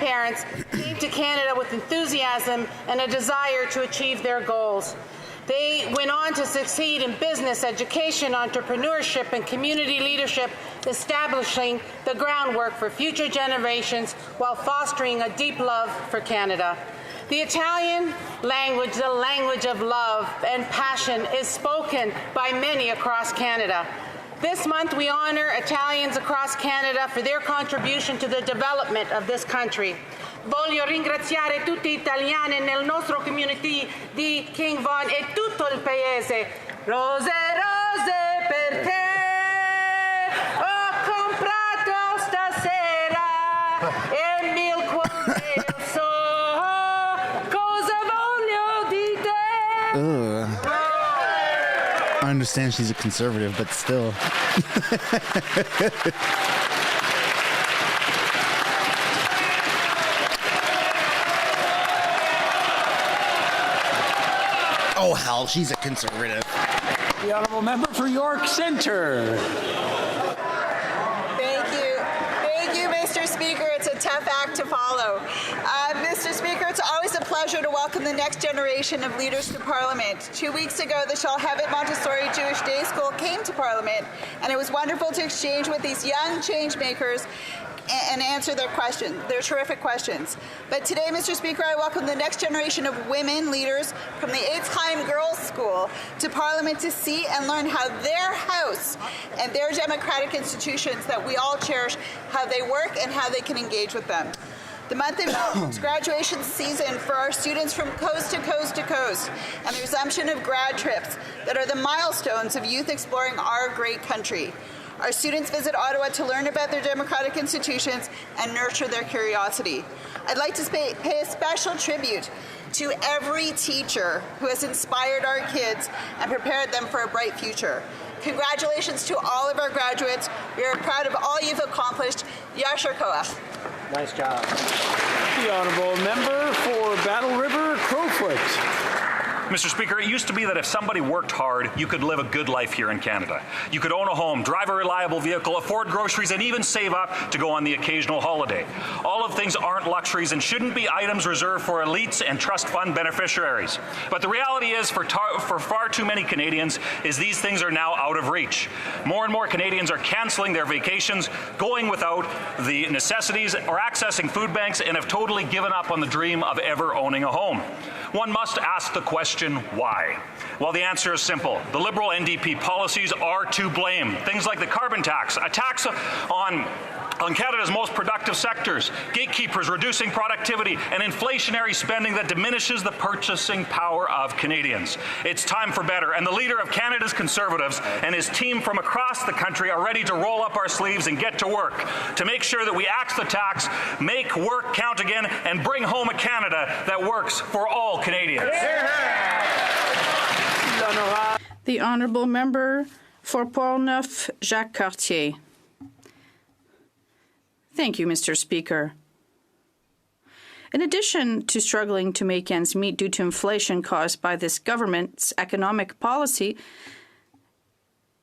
grandparents came to Canada with enthusiasm and a desire to achieve their goals. They went on to succeed in business, education, entrepreneurship, and community leadership, establishing the groundwork for future generations while fostering a deep love for Canada. The Italian language, the language of love and passion, is spoken by many across Canada. This month, we honor Italians across Canada for their contribution to the development of this country. Voglio ringraziare tutti gli italiani nel nostro community di King Vaughan e tutto il paese. Rose, rose per te, ho comprato stasera e mil cuori so, cosa voglio di te. I understand she's a conservative, but still. Oh, hell, she's a conservative. The honourable member for York Centre. Thank you, Mr. Speaker. It's a tough act to follow. Mr. Speaker, it's always a pleasure to welcome the next generation of leaders to Parliament. 2 weeks ago, the Shalhevet Montessori Jewish Day School came to Parliament, and it was wonderful to exchange with these young change makers and answer their questions, their terrific questions. But today, Mr. Speaker, I welcome the next generation of women leaders from the Eitzheim Girls' School to Parliament to see and learn how their house and their democratic institutions that we all cherish, how they work and how they can engage with them. The month of May is graduation season for our students from coast to coast to coast, and the resumption of grad trips that are the milestones of youth exploring our great country. Our students visit Ottawa to learn about their democratic institutions and nurture their curiosity. I'd like to pay a special tribute to every teacher who has inspired our kids and prepared them for a bright future. Congratulations to all of our graduates. We are proud of all you've accomplished. Yasher Koach. Nice job. The honourable member for Battle River, Crowfoot. Mr. Speaker, it used to be that if somebody worked hard, you could live a good life here in Canada. You could own a home, drive a reliable vehicle, afford groceries, and even save up to go on the occasional holiday. All of things aren't luxuries and shouldn't be items reserved for elites and trust fund beneficiaries. But the reality is, for far too many Canadians, is these things are now out of reach. More and more Canadians are cancelling their vacations, going without the necessities or accessing food banks, and have totally given up on the dream of ever owning a home. One must ask the question, why? Well, the answer is simple. The Liberal NDP policies are to blame. Things like the carbon tax, a tax on Canada's most productive sectors, gatekeepers reducing productivity, and inflationary spending that diminishes the purchasing power of Canadians. It's time for better, and the leader of Canada's Conservatives and his team from across the country are ready to roll up our sleeves and get to work to make sure that we axe the tax, make work count again, and bring home a Canada that works for all Canadians. The honourable member for Portneuf, Jacques Cartier. Thank you, Mr. Speaker. In addition to struggling to make ends meet due to inflation caused by this government's economic policy,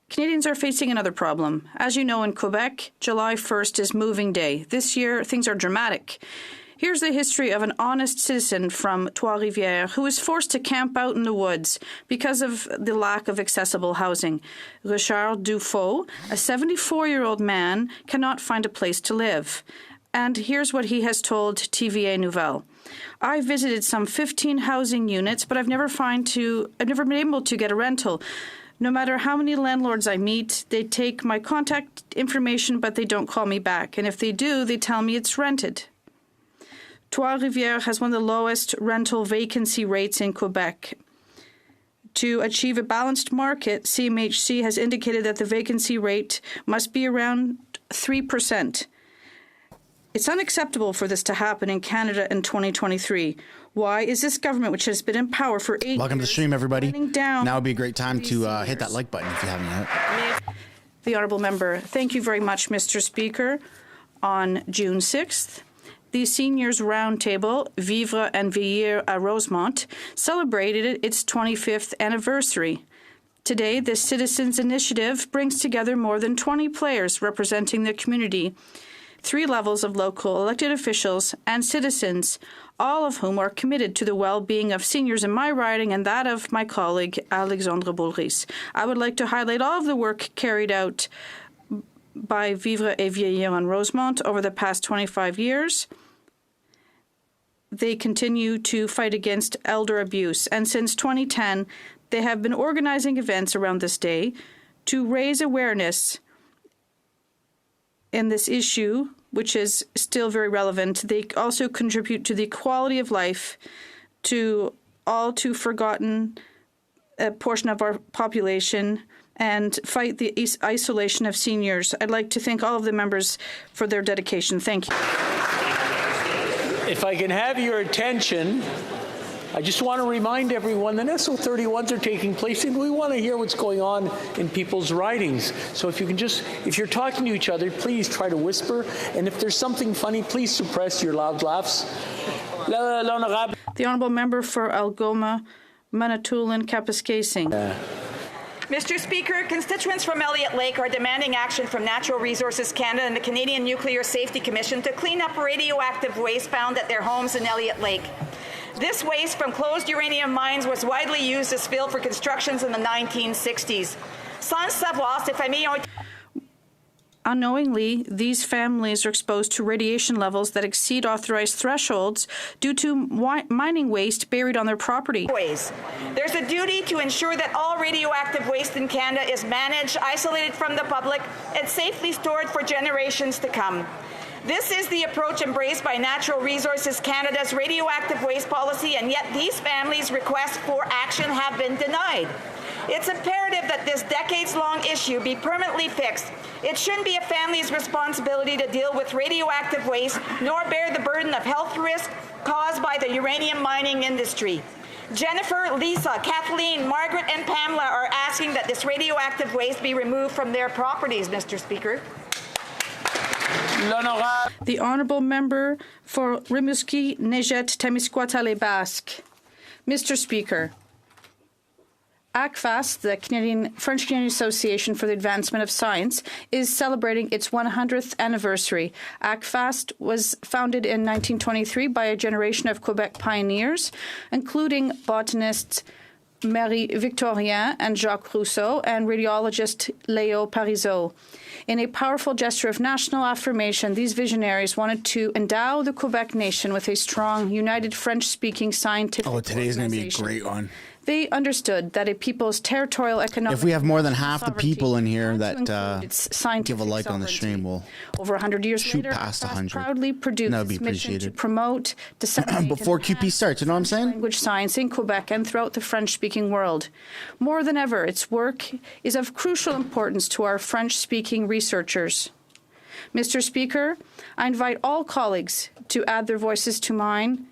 Canadians are facing another problem. As you know, in Quebec, July 1st is moving day. This year, things are dramatic. Here's the history of an honest citizen from Trois-Rivières who was forced to camp out in the woods because of the lack of accessible housing. Richard Dufault, a 74-year-old man, cannot find a place to live. And here's what he has told TVA Nouvelle. I visited some 15 housing units, but I've never been able to get a rental. No matter how many landlords I meet, they take my contact information, but they don't call me back. And if they do, they tell me it's rented. Trois-Rivières has one of the lowest rental vacancy rates in Quebec. To achieve a balanced market, CMHC has indicated that the vacancy rate must be around 3%. It's unacceptable for this to happen in Canada in 2023. Why is this government, which has been in power for 8 years... Welcome to the stream, everybody. Now would be a great time to hit that like button if you haven't yet. The honourable member, thank you very much, Mr. Speaker. On June 6th, the Seniors Roundtable, Vivre and Vieillir à Rosemont, celebrated its 25th anniversary. Today, this citizens' initiative brings together more than 20 players representing the community. 3 levels of local elected officials and citizens, all of whom are committed to the well-being of seniors in my riding and that of my colleague Alexandre Boulris. I would like to highlight all of the work carried out by Vivre et Vieillir in Rosemont over the past 25 years. They continue to fight against elder abuse, and since 2010, they have been organizing events around this day to raise awareness in this issue, which is still very relevant. They also contribute to the quality of life to all too forgotten portion of our population and fight the isolation of seniors. I'd like to thank all of the members for their dedication. Thank you. If I can have your attention, I just want to remind everyone that SO31s are taking place, and we want to hear what's going on in people's ridings. So if you can just, if you're talking to each other, please try to whisper, and if there's something funny, please suppress your loud laughs. The Honourable Member for Algoma, Manitoulin, Kapuskasing. Mr. Speaker, constituents from Elliott Lake are demanding action from Natural Resources Canada and the Canadian Nuclear Safety Commission to clean up radioactive waste found at their homes in Elliott Lake. This waste from closed uranium mines was widely used as fill for constructions in the 1960s. Sans savoir, ces familles ont... Unknowingly, these families are exposed to radiation levels that exceed authorized thresholds due to mining waste buried on their property. There's a duty to ensure that all radioactive waste in Canada is managed, isolated from the public, and safely stored for generations to come. This is the approach embraced by Natural Resources Canada's radioactive waste policy, and yet these families' requests for action have been denied. It's imperative that this decades-long issue be permanently fixed. It shouldn't be a family's responsibility to deal with radioactive waste, nor bear the burden of health risk caused by the uranium mining industry. Jennifer, Lisa, Kathleen, Margaret, and Pamela are asking that this radioactive waste be removed from their properties, Mr. Speaker. The Honourable Member for Rimouski, Nejet, Témiscouata-les-Basques. Mr. Speaker, ACFAS, the French-Canadian Association for the Advancement of Science, is celebrating its 100th anniversary. ACFAS was founded in 1923 by a generation of Quebec pioneers, including botanists Marie Victorien and Jacques Rousseau and radiologist Léo Parizeau. In a powerful gesture of national affirmation, these visionaries wanted to endow the Quebec nation with a strong, united French-speaking scientific organization. Today's going to be a great one. They understood that a people's territorial economic... If we have more than half the people in here that give a like on the stream, we'll over 100 years shoot later, past 100. proudly produced That would be mission to appreciated. promote, disseminate, Before QP starts, you know what I'm saying? language science in Quebec and throughout the French-speaking world. More than ever, its work is of crucial importance to our French-speaking researchers. Mr. Speaker, I invite all colleagues to add their voices to mine.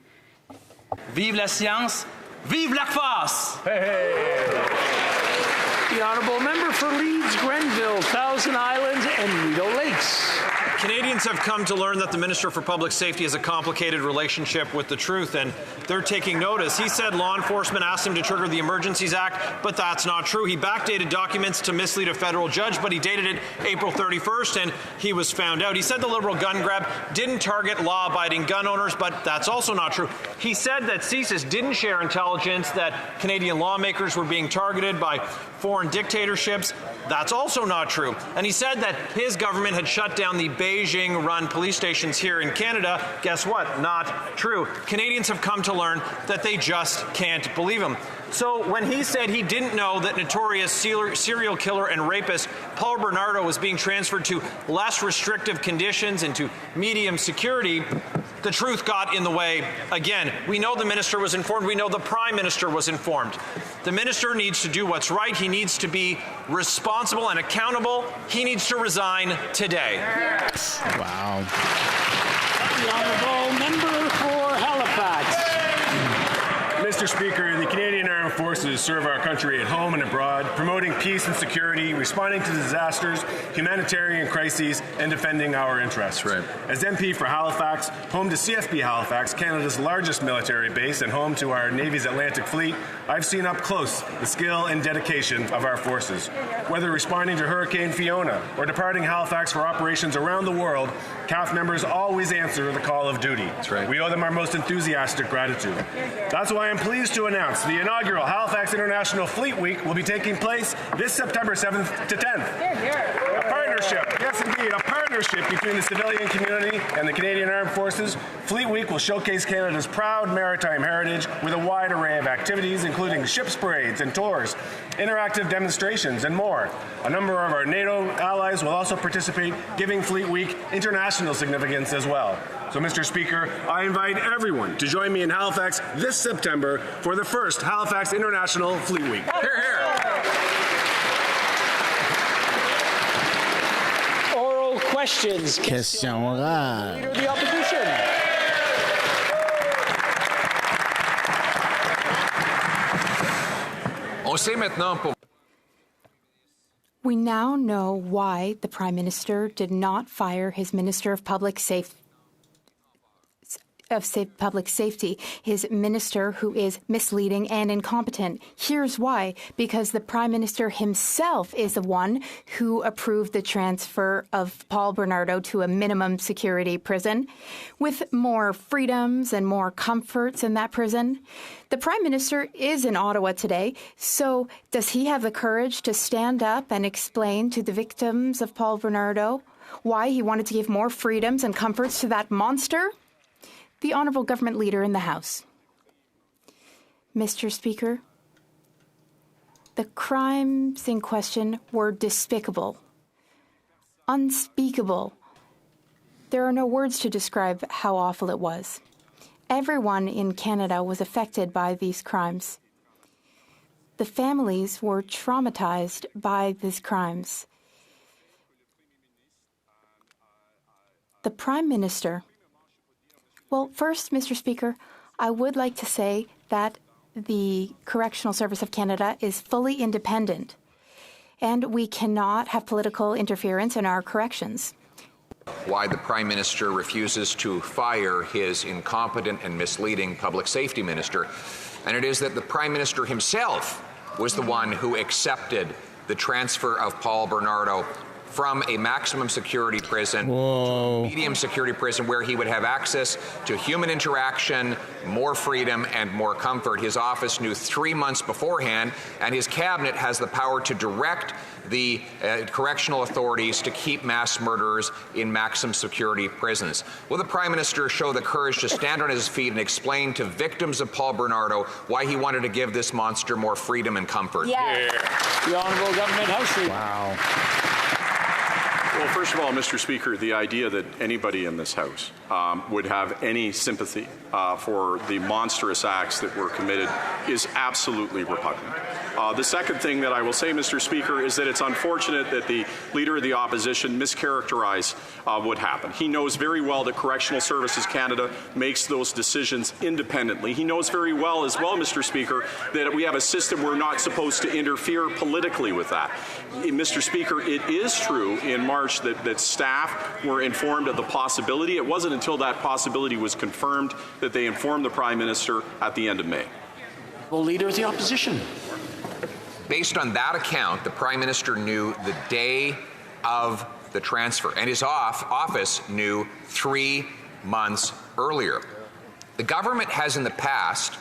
Vive la science! Vive l'ACFAS! The Honourable Member for Leeds, Grenville, Thousand Islands, and Rideau Lakes. Canadians have come to learn that the Minister for Public Safety has a complicated relationship with the truth, and they're taking notice. He said law enforcement asked him to trigger the Emergencies Act, but that's not true. He backdated documents to mislead a federal judge, but he dated it April 31st, and he was found out. He said the Liberal gun grab didn't target law-abiding gun owners, but that's also not true. He said that CSIS didn't share intelligence that Canadian lawmakers were being targeted by foreign dictatorships. That's also not true. And he said that his government had shut down the Beijing-run police stations here in Canada. Guess what? Not true. Canadians have come to learn that they just can't believe him. So when he said he didn't know that notorious serial killer and rapist Paul Bernardo was being transferred to less restrictive conditions and to medium security, the truth got in the way again. We know the minister was informed. We know the Prime Minister was informed. The minister needs to do what's right. He needs to be responsible and accountable. He needs to resign today. Wow. The Honourable Member for Halifax. Mr. Speaker, the Canadian Armed Forces serve our country at home and abroad, promoting peace and security, responding to disasters, humanitarian crises, and defending our interests. Right. As MP for Halifax, home to CFB Halifax, Canada's largest military base and home to our Navy's Atlantic Fleet, I've seen up close the skill and dedication of our forces. Whether responding to Hurricane Fiona or departing Halifax for operations around the world, CAF members always answer the call of duty. That's right. We owe them our most enthusiastic gratitude. That's why I'm pleased to announce the inaugural Halifax International Fleet Week will be taking place this September 7th to 10th. A partnership, yes indeed, a partnership between the civilian community and the Canadian Armed Forces. Fleet Week will showcase Canada's proud maritime heritage with a wide array of activities, including ship's parades and tours, interactive demonstrations, and more. A number of our NATO allies will also participate, giving Fleet Week international significance as well. So, Mr. Speaker, I invite everyone to join me in Halifax this September for the first Halifax International Fleet Week. Hear, hear. Oral questions. Question orale. Leader of the Opposition. On sait maintenant pour We now know why the Prime Minister did not fire his Minister of Public Safety, his minister who is misleading and incompetent. Here's why. Because the Prime Minister himself is the one who approved the transfer of Paul Bernardo to a minimum security prison with more freedoms and more comforts in that prison. The Prime Minister is in Ottawa today, so does he have the courage to stand up and explain to the victims of Paul Bernardo why he wanted to give more freedoms and comforts to that monster? The Honourable Government Leader in the House. Mr. Speaker, the crimes in question were despicable, unspeakable. There are no words to describe how awful it was. Everyone in Canada was affected by these crimes. The families were traumatized by these crimes. The Prime Minister. Well, first, Mr. Speaker, I would like to say that the Correctional Service of Canada is fully independent, and we cannot have political interference in our corrections. Why the Prime Minister refuses to fire his incompetent and misleading public safety minister, and it is that the Prime Minister himself was the one who accepted the transfer of Paul Bernardo from a maximum security prison to a medium security prison where he would have access to human interaction, more freedom, and more comfort. His office knew 3 months beforehand, and his cabinet has the power to direct the correctional authorities to keep mass murderers in maximum security prisons. Will the Prime Minister show the courage to stand on his feet and explain to victims of Paul Bernardo why he wanted to give this monster more freedom and comfort? Yes. The Honourable Government House Leader. Wow. Well, first of all, Mr. Speaker, the idea that anybody in this House would have any sympathy for the monstrous acts that were committed is absolutely repugnant. The second thing that I will say, Mr. Speaker, is that it's unfortunate that the Leader of the Opposition mischaracterized what happened. He knows very well that Correctional Services Canada makes those decisions independently. He knows very well as well, Mr. Speaker, that we have a system we're not supposed to interfere politically with that. Mr. Speaker, it is true in March that staff were informed of the possibility. It wasn't until that possibility was confirmed that they informed the Prime Minister at the end of May. Well, Leader of the Opposition. Based on that account, the Prime Minister knew the day of the transfer, and his office knew 3 months earlier. The government has in the past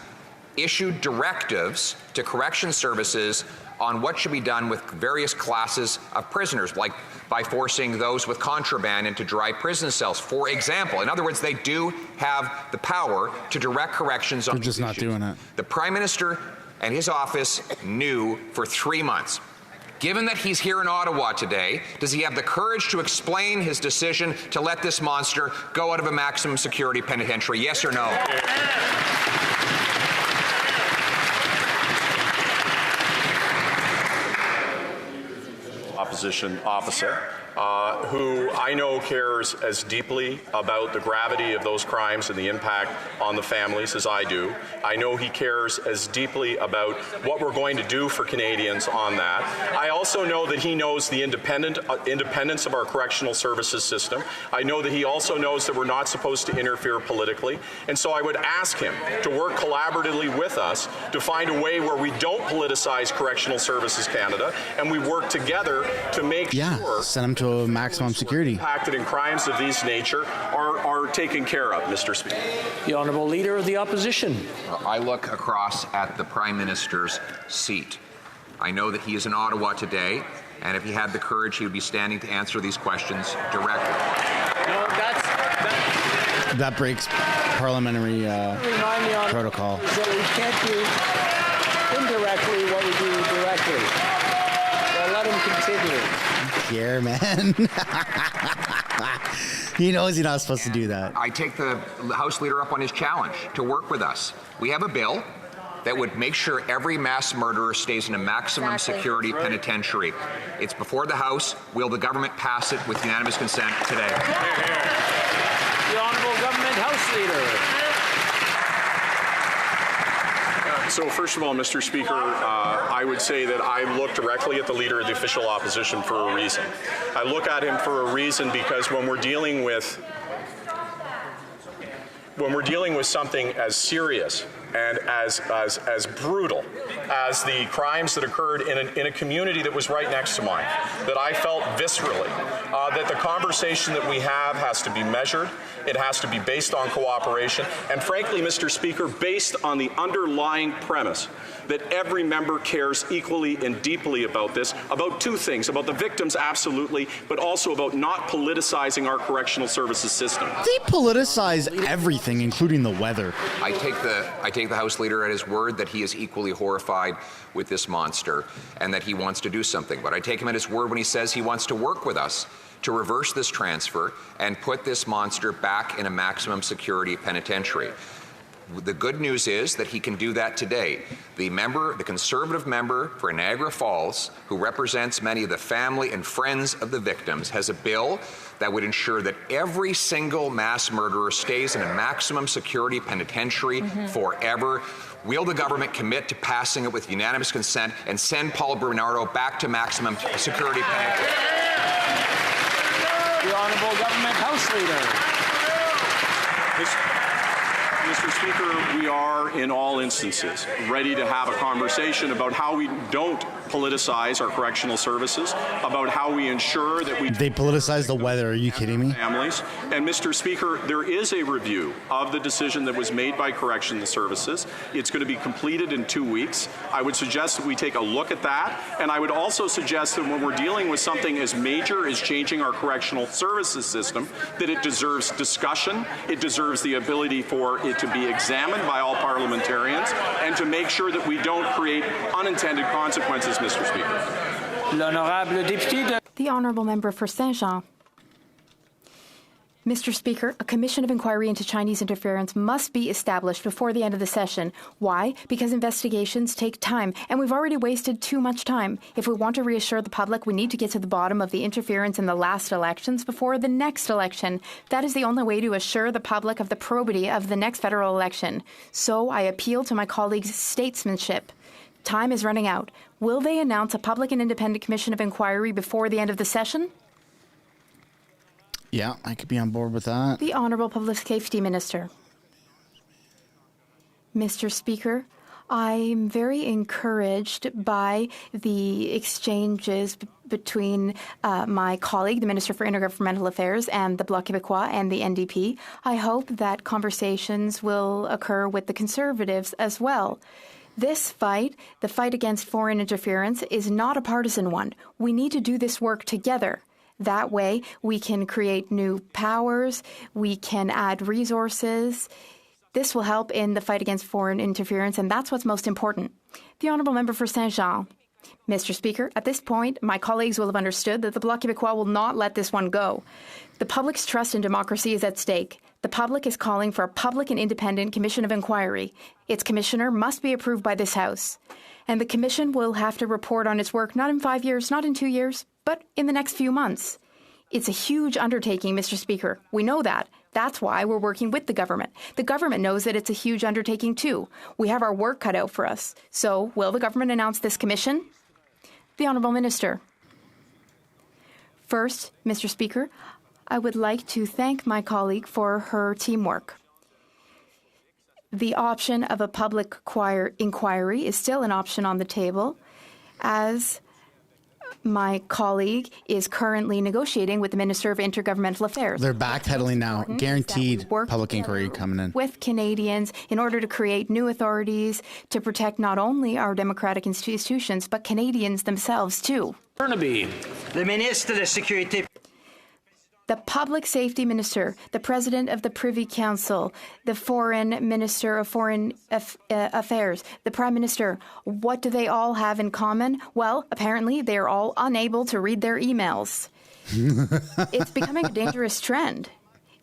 issued directives to correction services on what should be done with various classes of prisoners, like by forcing those with contraband into dry prison cells, for example. In other words, they do have the power to direct corrections on They're just not doing it. The Prime Minister and his office knew for 3 months. Given that he's here in Ottawa today, does he have the courage to explain his decision to let this monster go out of a maximum security penitentiary? Yes or no? opposition opposite, who I know cares as deeply about the gravity of those crimes and the impact on the families as I do. I know he cares as deeply about what we're going to do for Canadians on that. I also know that he knows the independence of our correctional services system. I know that he also knows that we're not supposed to interfere politically. And so I would ask him to work collaboratively with us to find a way where we don't politicize Correctional Services Canada, and we work together to make sure send him to a maximum security. Impacted in crimes of these nature are taken care of, Mr. Speaker. The Honourable Leader of the Opposition. I look across at the Prime Minister's seat. I know that he is in Ottawa today, and if he had the courage, he would be standing to answer these questions directly. No, that breaks parliamentary protocol. That we can't do indirectly what we do directly. So let him continue. Pierre, man. He knows he's not supposed to do that. I take the House Leader up on his challenge to work with us. We have a bill that would make sure every mass murderer stays in a maximum security penitentiary. It's before the House. Will the government pass it with unanimous consent today? The Honourable Government House Leader. So first of all, Mr. Speaker, I would say that I look directly at the Leader of the Official Opposition for a reason. I look at him for a reason because when we're dealing with something as serious and as brutal as the crimes that occurred in a community that was right next to mine, that I felt viscerally that the conversation that we have has to be measured. It has to be based on cooperation, and frankly, Mr. Speaker, based on the underlying premise that every member cares equally and deeply about this, about two things, about the victims, absolutely, but also about not politicizing our correctional services system. They politicize everything, including the weather. I take the House Leader at his word that he is equally horrified with this monster and that he wants to do something. But I take him at his word when he says he wants to work with us to reverse this transfer and put this monster back in a maximum security penitentiary. The good news is that he can do that today. The Conservative member for Niagara Falls, who represents many of the family and friends of the victims, has a bill that would ensure that every single mass murderer stays in a maximum security penitentiary forever. Will the government commit to passing it with unanimous consent and send Paul Bernardo back to maximum security penitentiary? The Honourable Government House Leader. Mr. Speaker, we are in all instances ready to have a conversation about how we don't politicize our correctional services, about how we ensure that we... They politicize the weather. Are you kidding me? Families. And Mr. Speaker, there is a review of the decision that was made by Correctional Services. It's going to be completed in 2 weeks. I would suggest that we take a look at that. And I would also suggest that when we're dealing with something as major as changing our correctional services system, that it deserves discussion. It deserves the ability for it to be examined by all parliamentarians and to make sure that we don't create unintended consequences, Mr. Speaker. L'honorable député de... The Honourable Member for Saint-Jean. Mr. Speaker, a commission of inquiry into Chinese interference must be established before the end of the session. Why? Because investigations take time, and we've already wasted too much time. If we want to reassure the public, we need to get to the bottom of the interference in the last elections before the next election. That is the only way to assure the public of the probity of the next federal election. So I appeal to my colleagues' statesmanship. Time is running out. Will they announce a public and independent commission of inquiry before the end of the session? Yeah, I could be on board with that. The Honourable Public Safety Minister. Mr. Speaker, I'm very encouraged by the exchanges between my colleague, the Minister for Intergovernmental Affairs, and the Bloc Québécois and the NDP. I hope that conversations will occur with the Conservatives as well. This fight, the fight against foreign interference, is not a partisan one. We need to do this work together. That way, we can create new powers, we can add resources. This will help in the fight against foreign interference, and that's what's most important. The Honourable Member for Saint-Jean. Mr. Speaker, at this point, my colleagues will have understood that the Bloc Québécois will not let this one go. The public's trust in democracy is at stake. The public is calling for a public and independent commission of inquiry. Its commissioner must be approved by this House. And the commission will have to report on its work not in 5 years, not in 2 years, but in the next few months. It's a huge undertaking, Mr. Speaker. We know that. That's why we're working with the government. The government knows that it's a huge undertaking, too. We have our work cut out for us. So, will the government announce this commission? The Honourable Minister. First, Mr. Speaker, I would like to thank my colleague for her teamwork. The option of a public inquiry is still an option on the table, as my colleague is currently negotiating with the Minister of Intergovernmental Affairs. They're backpedaling now. Guaranteed public inquiry coming in. With Canadians in order to create new authorities to protect not only our democratic institutions, but Canadians themselves, too. Burnaby. Le ministre de la Sécurité. The Public Safety Minister, the President of the Privy Council, the Foreign Minister of Foreign Affairs, the Prime Minister, what do they all have in common? Well, apparently they are all unable to read their emails. It's becoming a dangerous trend.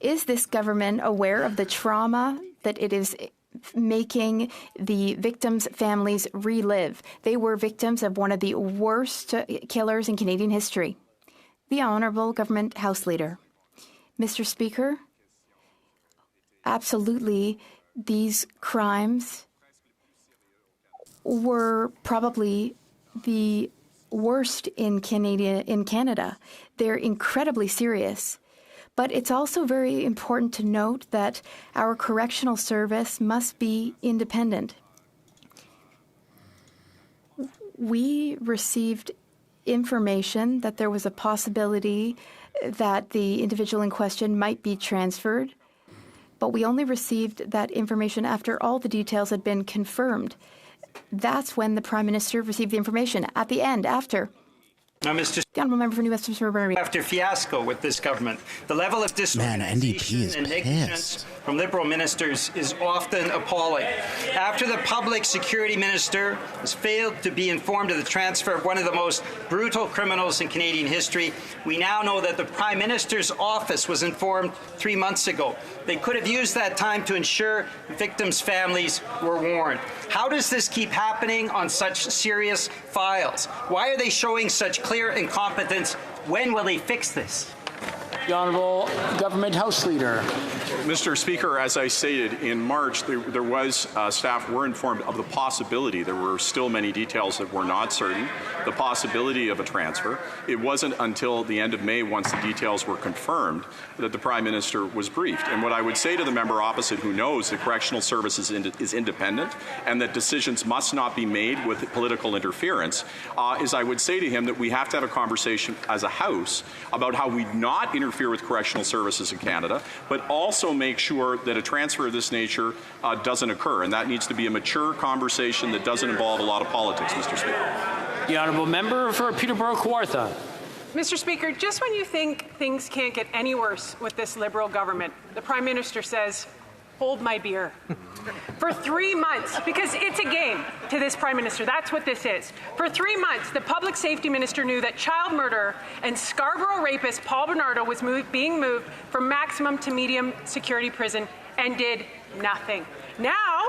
Is this government aware of the trauma that it is making the victims' families relive? They were victims of one of the worst killers in Canadian history. The Honourable Government House Leader. Mr. Speaker, absolutely, these crimes were probably the worst in Canada. They're incredibly serious. But it's also very important to note that our correctional service must be independent. We received information that there was a possibility that the individual in question might be transferred, but we only received that information after all the details had been confirmed. That's when the Prime Minister received the information, at the end, after. Now, Mr. The Honourable Member for New Westminster Burnaby. After fiasco with this government, the level of disorganization and negligence from Liberal ministers is often appalling. After the Public Security Minister has failed to be informed of the transfer of one of the most brutal criminals in Canadian history, we now know that the Prime Minister's office was informed 3 months ago. They could have used that time to ensure victims' families were warned. How does this keep happening on such serious files? Why are they showing such clear incompetence? When will they fix this? The Honourable Government House Leader. Mr. Speaker, as I stated, in March, there was staff were informed of the possibility. There were still many details that were not certain. The possibility of a transfer. It wasn't until the end of May, once the details were confirmed, that the Prime Minister was briefed. And what I would say to the member opposite who knows that correctional services is independent and that decisions must not be made with political interference, is I would say to him that we have to have a conversation as a House about how we not interfere with correctional services in Canada, but also make sure that a transfer of this nature doesn't occur. And that needs to be a mature conversation that doesn't involve a lot of politics, Mr. Speaker. The Honourable Member for Peterborough-Kawartha. Mr. Speaker, just when you think things can't get any worse with this Liberal government, the Prime Minister says, hold my beer. For 3 months, because it's a game to this Prime Minister, that's what this is. For 3 months, the Public Safety Minister knew that child murderer and Scarborough rapist Paul Bernardo was being moved from maximum to medium security prison and did nothing. Now,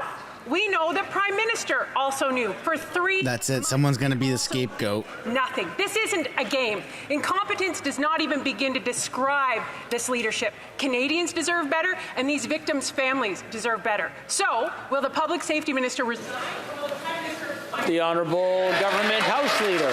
we know the Prime Minister also knew for 3 That's it. Someone's going to be the scapegoat. Nothing. This isn't a game. Incompetence does not even begin to describe this leadership. Canadians deserve better, and these victims' families deserve better. So, will the Public Safety Minister... The Honourable Government House Leader.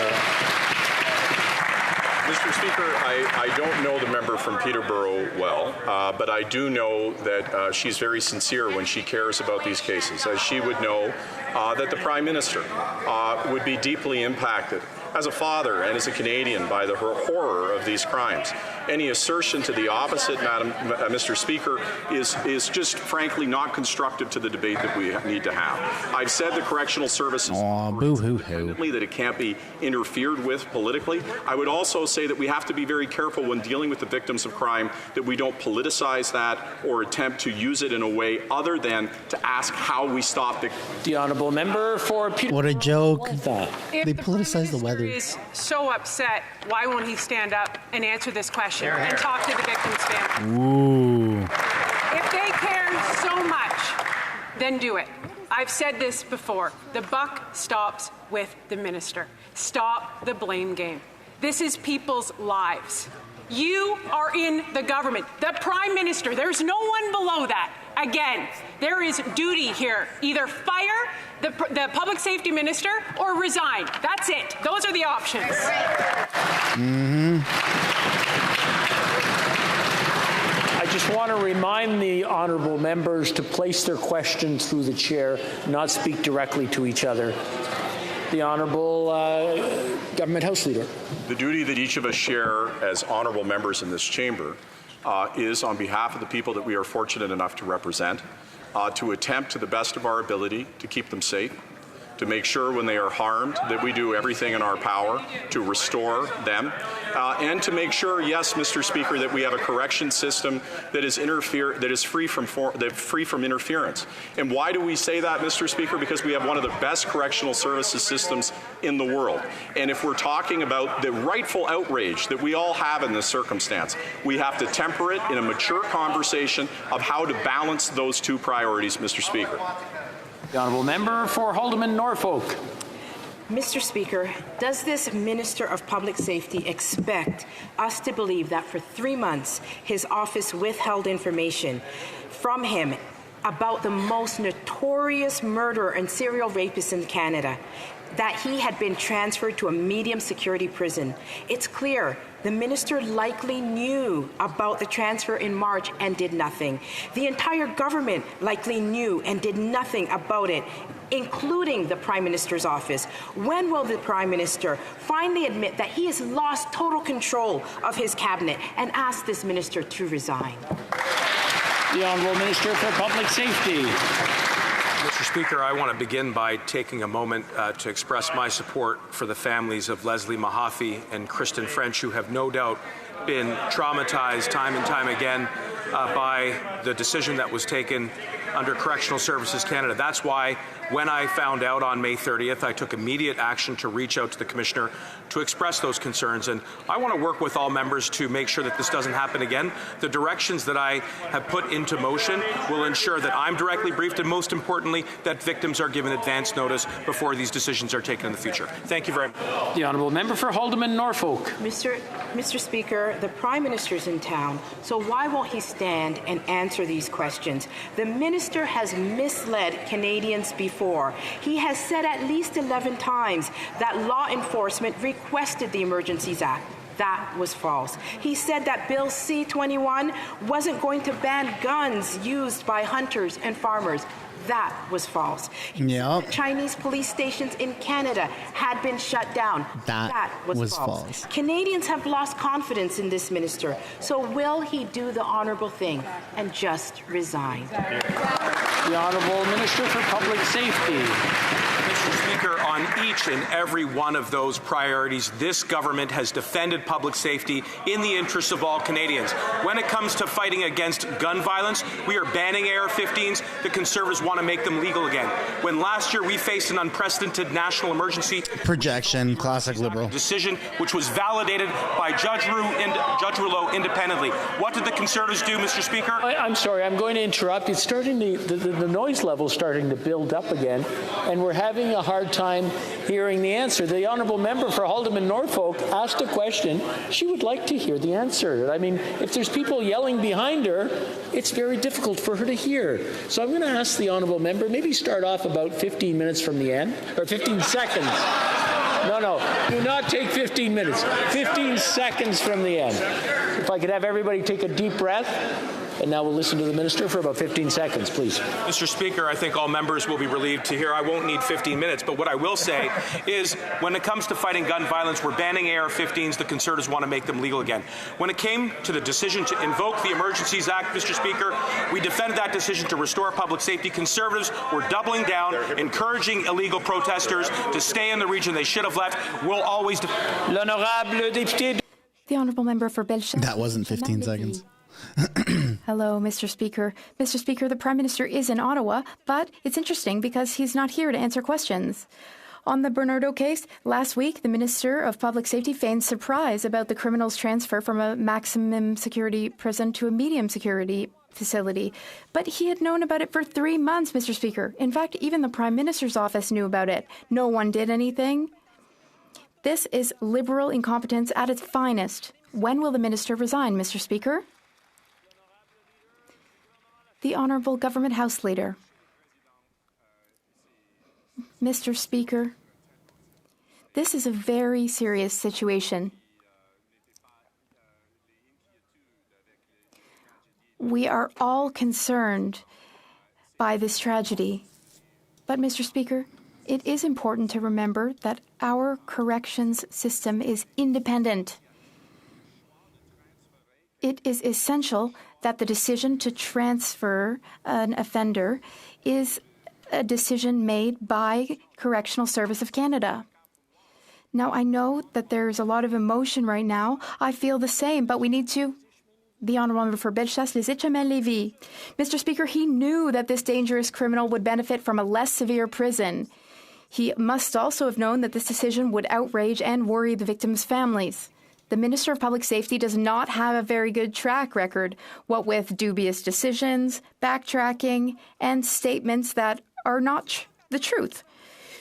Mr. Speaker, I don't know the member from Peterborough well, but I do know that she's very sincere when she cares about these cases, as she would know that the Prime Minister would be deeply impacted as a father and as a Canadian by the horror of these crimes. Any assertion to the opposite, Mr. Speaker, is just frankly not constructive to the debate that we need to have. I've said the correctional services that it can't be interfered with politically. I would also say that we have to be very careful when dealing with the victims of crime that we don't politicize that or attempt to use it in a way other than to ask how we stop the... The Honourable Member for Peterborough. What a joke. They politicize the weather. Is so upset, why won't he stand up and answer this question and talk to the victim's family? Ooh. If they care so much, then do it. I've said this before. The buck stops with the minister. Stop the blame game. This is people's lives. You are in the government. The Prime Minister, there's no one below that. Again, there is duty here. Either fire the Public Safety Minister or resign. That's it. Those are the options. I just want to remind the honourable members to place their questions through the chair, not speak directly to each other. The Honourable Government House Leader. The duty that each of us share as honourable members in this chamber is, on behalf of the people that we are fortunate enough to represent, to attempt to the best of our ability to keep them safe, to make sure when they are harmed that we do everything in our power to restore them, and to make sure, yes, Mr. Speaker, that we have a correction system that is free from interference. And why do we say that, Mr. Speaker? Because we have one of the best correctional services systems in the world. And if we're talking about the rightful outrage that we all have in this circumstance, we have to temper it in a mature conversation of how to balance those two priorities, Mr. Speaker. The Honourable Member for Haldimand Norfolk. Mr. Speaker, does this Minister of Public Safety expect us to believe that for 3 months his office withheld information from him about the most notorious murderer and serial rapist in Canada, that he had been transferred to a medium security prison? It's clear the minister likely knew about the transfer in March and did nothing. The entire government likely knew and did nothing about it, including the Prime Minister's office. When will the Prime Minister finally admit that he has lost total control of his cabinet and ask this minister to resign? The Honourable Minister for Public Safety. Mr. Speaker, I want to begin by taking a moment to express my support for the families of Leslie Mahaffey and Kristen French, who have no doubt been traumatized time and time again by the decision that was taken under Correctional Services Canada. That's why when I found out on May 30th, I took immediate action to reach out to the Commissioner to express those concerns. And I want to work with all members to make sure that this doesn't happen again. The directions that I have put into motion will ensure that I'm directly briefed and, most importantly, that victims are given advance notice before these decisions are taken in the future. Thank you very much. The Honourable Member for Haldimand Norfolk. Mr. Speaker, the Prime Minister's in town, so why won't he stand and answer these questions? The Minister has misled Canadians before. He has said at least 11 times that law enforcement requested the Emergencies Act. That was false. He said that Bill C-21 wasn't going to ban guns used by hunters and farmers. That was false. Yep. Chinese police stations in Canada had been shut down. That was false. Canadians have lost confidence in this minister. So will he do the honourable thing and just resign? The Honourable Minister for Public Safety. Mr. Speaker, on each and every one of those priorities, this government has defended public safety in the interests of all Canadians. When it comes to fighting against gun violence, we are banning AR-15s. The Conservatives want to make them legal again. When last year we faced an unprecedented national emergency projection, classic Liberal decision, which was validated by Judge Rouleau independently. What did the Conservatives do, Mr. Speaker? I'm sorry, I'm going to interrupt. It's starting the noise level starting to build up again, and we're having a hard time hearing the answer. The Honourable Member for Haldimand Norfolk asked a question. She would like to hear the answer. I mean, if there's people yelling behind her, it's very difficult for her to hear. So I'm going to ask the Honourable Member, maybe start off about 15 minutes from the end, or 15 seconds. No, do not take 15 minutes. 15 seconds from the end. If I could have everybody take a deep breath. And now we'll listen to the Minister for about 15 seconds, please. Mr. Speaker, I think all members will be relieved to hear I won't need 15 minutes, but what I will say is when it comes to fighting gun violence, we're banning AR-15s. The Conservatives want to make them legal again. When it came to the decision to invoke the Emergencies Act, Mr. Speaker, we defended that decision to restore public safety. Conservatives were doubling down, encouraging illegal protesters to stay in the region they should have left. We'll always L'honorable député. The Honourable Member for Bellechasse. That wasn't 15 seconds. Hello, Mr. Speaker. Mr. Speaker, the Prime Minister is in Ottawa, but it's interesting because he's not here to answer questions. On the Bernardo case, last week, the Minister of Public Safety feigned surprise about the criminal's transfer from a maximum security prison to a medium security facility. But he had known about it for 3 months, Mr. Speaker. In fact, even the Prime Minister's office knew about it. No one did anything. This is Liberal incompetence at its finest. When will the minister resign, Mr. Speaker? The Honourable Government House Leader. Mr. Speaker, this is a very serious situation. We are all concerned by this tragedy. But, Mr. Speaker, it is important to remember that our corrections system is independent. It is essential that the decision to transfer an offender is a decision made by Correctional Service of Canada. Now, I know that there's a lot of emotion right now. I feel the same, but we need to... The Honourable Member for Bellechasse-les-Etchemins-Lévis. Mr. Speaker, he knew that this dangerous criminal would benefit from a less severe prison. He must also have known that this decision would outrage and worry the victims' families. The Minister of Public Safety does not have a very good track record, what with dubious decisions, backtracking, and statements that are not the truth.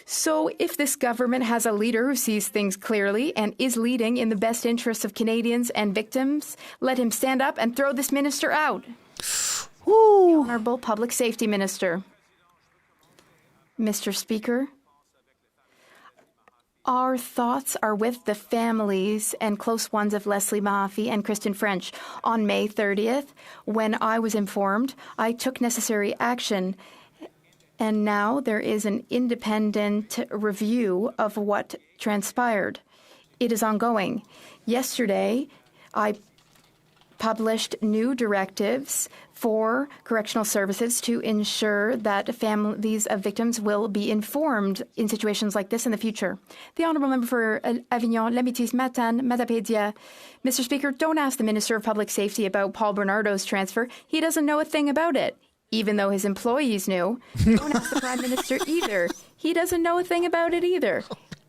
So if this government has a leader who sees things clearly and is leading in the best interests of Canadians and victims, let him stand up and throw this minister out. Woo. The Honourable Public Safety Minister. Mr. Speaker, our thoughts are with the families and close ones of Leslie Mahaffey and Kristen French. On May 30th, when I was informed, I took necessary action. And now there is an independent review of what transpired. It is ongoing. Yesterday, I published new directives for correctional services to ensure that families of victims will be informed in situations like this in the future. The Honourable Member for Avignon, Lamitis, Matane, Matapédia. Mr. Speaker, don't ask the Minister of Public Safety about Paul Bernardo's transfer. He doesn't know a thing about it. Even though his employees knew. Don't ask the Prime Minister either. He doesn't know a thing about it either.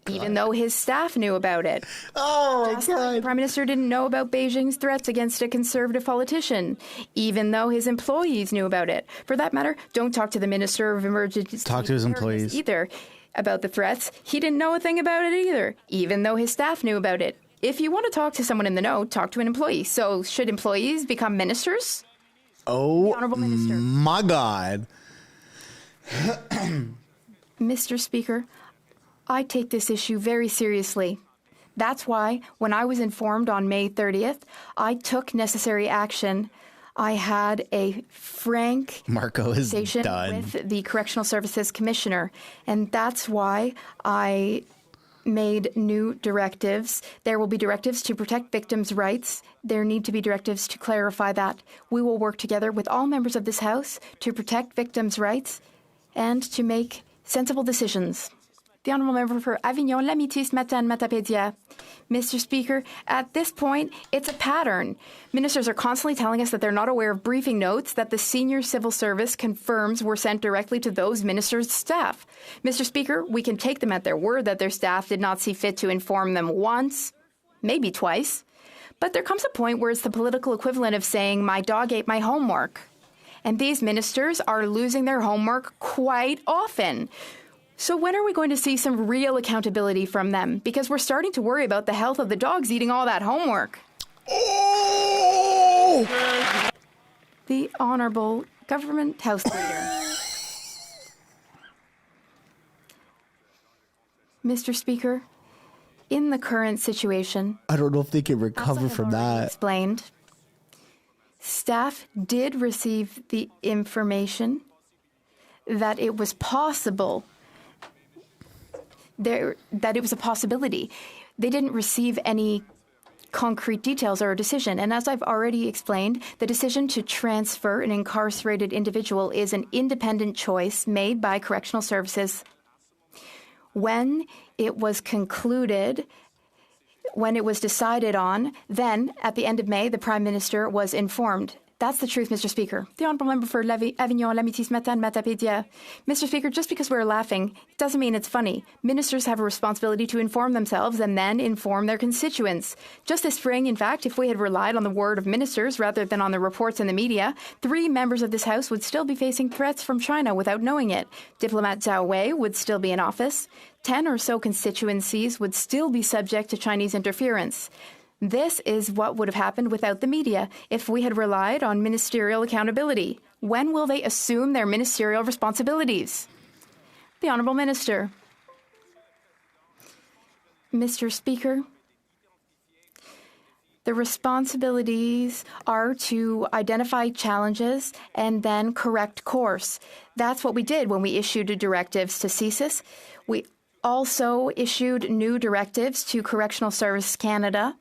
Even though his staff knew about it. Oh, Just like the Prime Minister didn't know about Beijing's threats against a Conservative politician. Even though his employees knew about it. For that matter, don't talk to the Minister of Emergency Talk to his employees either about the threats. He didn't know a thing about it either. Even though his staff knew about it. If you want to talk to someone in the know, talk to an employee. So should employees become ministers? Oh, my God. Mr. Speaker, I take this issue very seriously. That's why, when I was informed on May 30th, I took necessary action. I had a frank conversation with the Correctional Services Commissioner, and that's why I made new directives. There will be directives to protect victims' rights. There need to be directives to clarify that. We will work together with all members of this House to protect victims' rights and to make sensible decisions. The Honourable Member for Avignon, Lamitis, Matane, Matapédia. Mr. Speaker, at this point, it's a pattern. Ministers are constantly telling us that they're not aware of briefing notes that the senior civil service confirms were sent directly to those ministers' staff. Mr. Speaker, we can take them at their word that their staff did not see fit to inform them once, maybe twice. But there comes a point where it's the political equivalent of saying, my dog ate my homework. And these ministers are losing their homework quite often. So when are we going to see some real accountability from them? Because we're starting to worry about the health of the dogs eating all that homework. Oh! The Honourable Government House Leader. Mr. Speaker, in the current situation, I don't know if they can recover from that. Explained. Staff did receive the information that it was possible that it was a possibility. They didn't receive any concrete details or a decision. And as I've already explained, the decision to transfer an incarcerated individual is an independent choice made by Correctional Services. When it was concluded, when it was decided on, then at the end of May, the Prime Minister was informed. That's the truth, Mr. Speaker. The Honourable Member for Avignon, L'Amitié ce matin, Matapédia. Mr. Speaker, just because we're laughing, it doesn't mean it's funny. Ministers have a responsibility to inform themselves and then inform their constituents. Just this spring, in fact, if we had relied on the word of ministers rather than on the reports in the media, 3 members of this House would still be facing threats from China without knowing it. Diplomat Zhao Wei would still be in office. 10 or so constituencies would still be subject to Chinese interference. This is what would have happened without the media if we had relied on ministerial accountability. When will they assume their ministerial responsibilities? The Honourable Minister. Mr. Speaker, the responsibilities are to identify challenges and then correct course. That's what we did when we issued directives to CSIS. We also issued new directives to Correctional Services Canada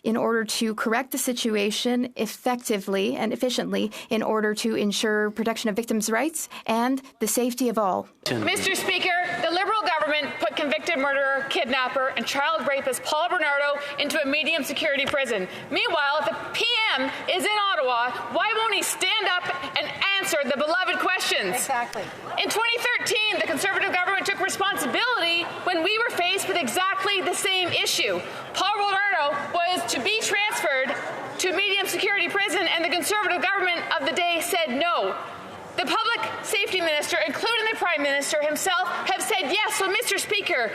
in order to correct the situation effectively and efficiently in order to ensure protection of victims' rights and the safety of all. Mr. Speaker, the Liberal government put convicted murderer, kidnapper, and child rapist Paul Bernardo into a medium security prison. Meanwhile, the PM is in Ottawa. Why won't he stand up and answer the beloved questions? Exactly. In 2013, the Conservative government took responsibility when we were faced with exactly the same issue. Paul Bernardo was to be transferred to medium security prison, and the Conservative government of the day said no. The Public Safety Minister, including the Prime Minister himself, have said yes. So, Mr. Speaker,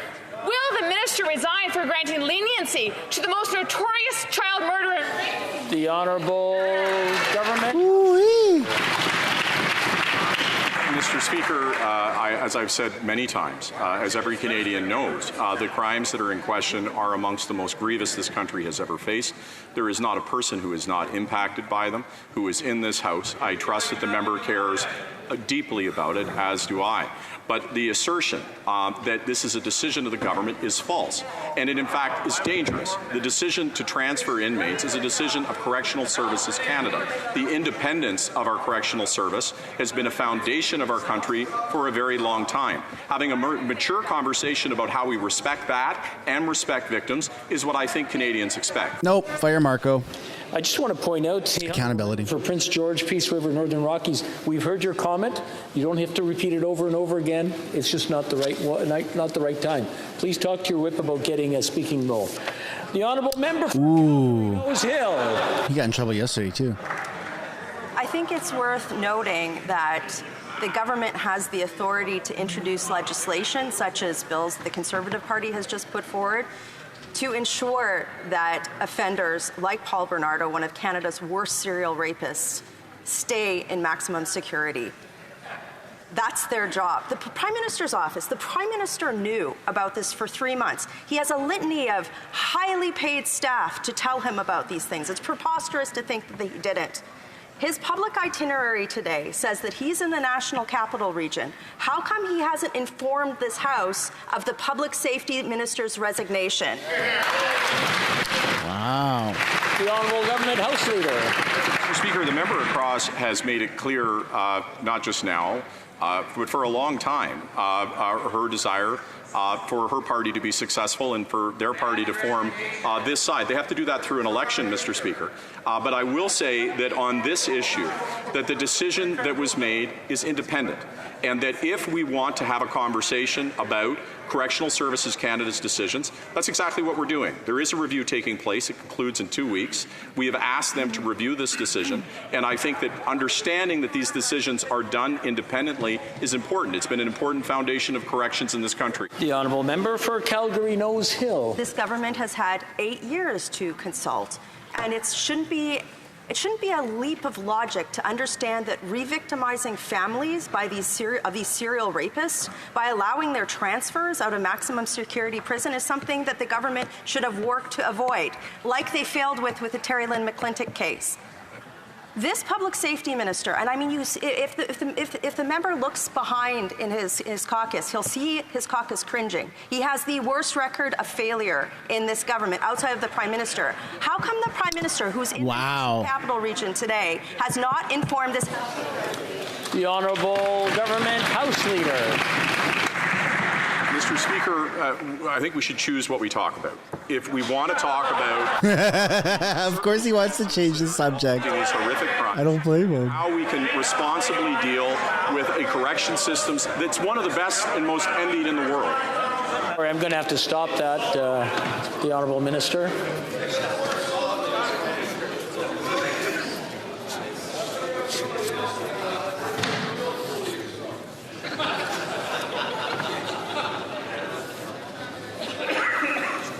will the minister resign for granting leniency to the most notorious child murderer? The Honourable Government. Ooh-wee. Mr. Speaker, as I've said many times, as every Canadian knows, the crimes that are in question are amongst the most grievous this country has ever faced. There is not a person who is not impacted by them, who is in this House. I trust that the member cares deeply about it, as do I. But the assertion that this is a decision of the government is false, and it in fact is dangerous. The decision to transfer inmates is a decision of Correctional Services Canada. The independence of our correctional service has been a foundation of our country for a very long time. Having a mature conversation about how we respect that and respect victims is what I think Canadians expect. Nope, fire Marco. I just want to point out accountability for Prince George, Peace River, Northern Rockies. We've heard your comment. You don't have to repeat it over and over again. It's just not the right time. Please talk to your whip about getting a speaking role. The Honourable Member for Nose Hill. He got in trouble yesterday too. I think it's worth noting that the government has the authority to introduce legislation, such as bills the Conservative Party has just put forward, to ensure that offenders like Paul Bernardo, one of Canada's worst serial rapists, stay in maximum security. That's their job. The Prime Minister's office, the Prime Minister knew about this for 3 months. He has a litany of highly paid staff to tell him about these things. It's preposterous to think that he didn't. His public itinerary today says that he's in the National Capital Region. How come he hasn't informed this House of the Public Safety Minister's resignation? Wow. The Honourable Government House Leader. Mr. Speaker, the member across has made it clear, not just now, but for a long time, her desire for her party to be successful and for their party to form this side. They have to do that through an election, Mr. Speaker. But I will say that on this issue, that the decision that was made is independent, and that if we want to have a conversation about Correctional Services Canada's decisions, that's exactly what we're doing. There is a review taking place. It concludes in 2 weeks. We have asked them to review this decision, and I think that understanding that these decisions are done independently is important. It's been an important foundation of corrections in this country. The Honourable Member for Calgary Nose Hill. This government has had 8 years to consult, and it shouldn't be a leap of logic to understand that re-victimizing families by these serial rapists by allowing their transfers out of maximum security prison is something that the government should have worked to avoid, like they failed with the Terry Lynn McClintock case. This public safety minister, and I mean, if the member looks behind in his caucus, he'll see his caucus cringing. He has the worst record of failure in this government outside of the Prime Minister. How come the Prime Minister, who's in the capital region today, has not informed this? The Honourable Government House Leader. Mr. Speaker, Speaker, I think we should choose what we talk about. If we want to talk about Of course he wants to change the subject. these horrific crimes, I don't blame him. how we can responsibly deal with a correction system that's one of the best and most envied in the world. I'm going to have to stop that, the Honourable Minister.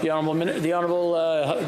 The Honourable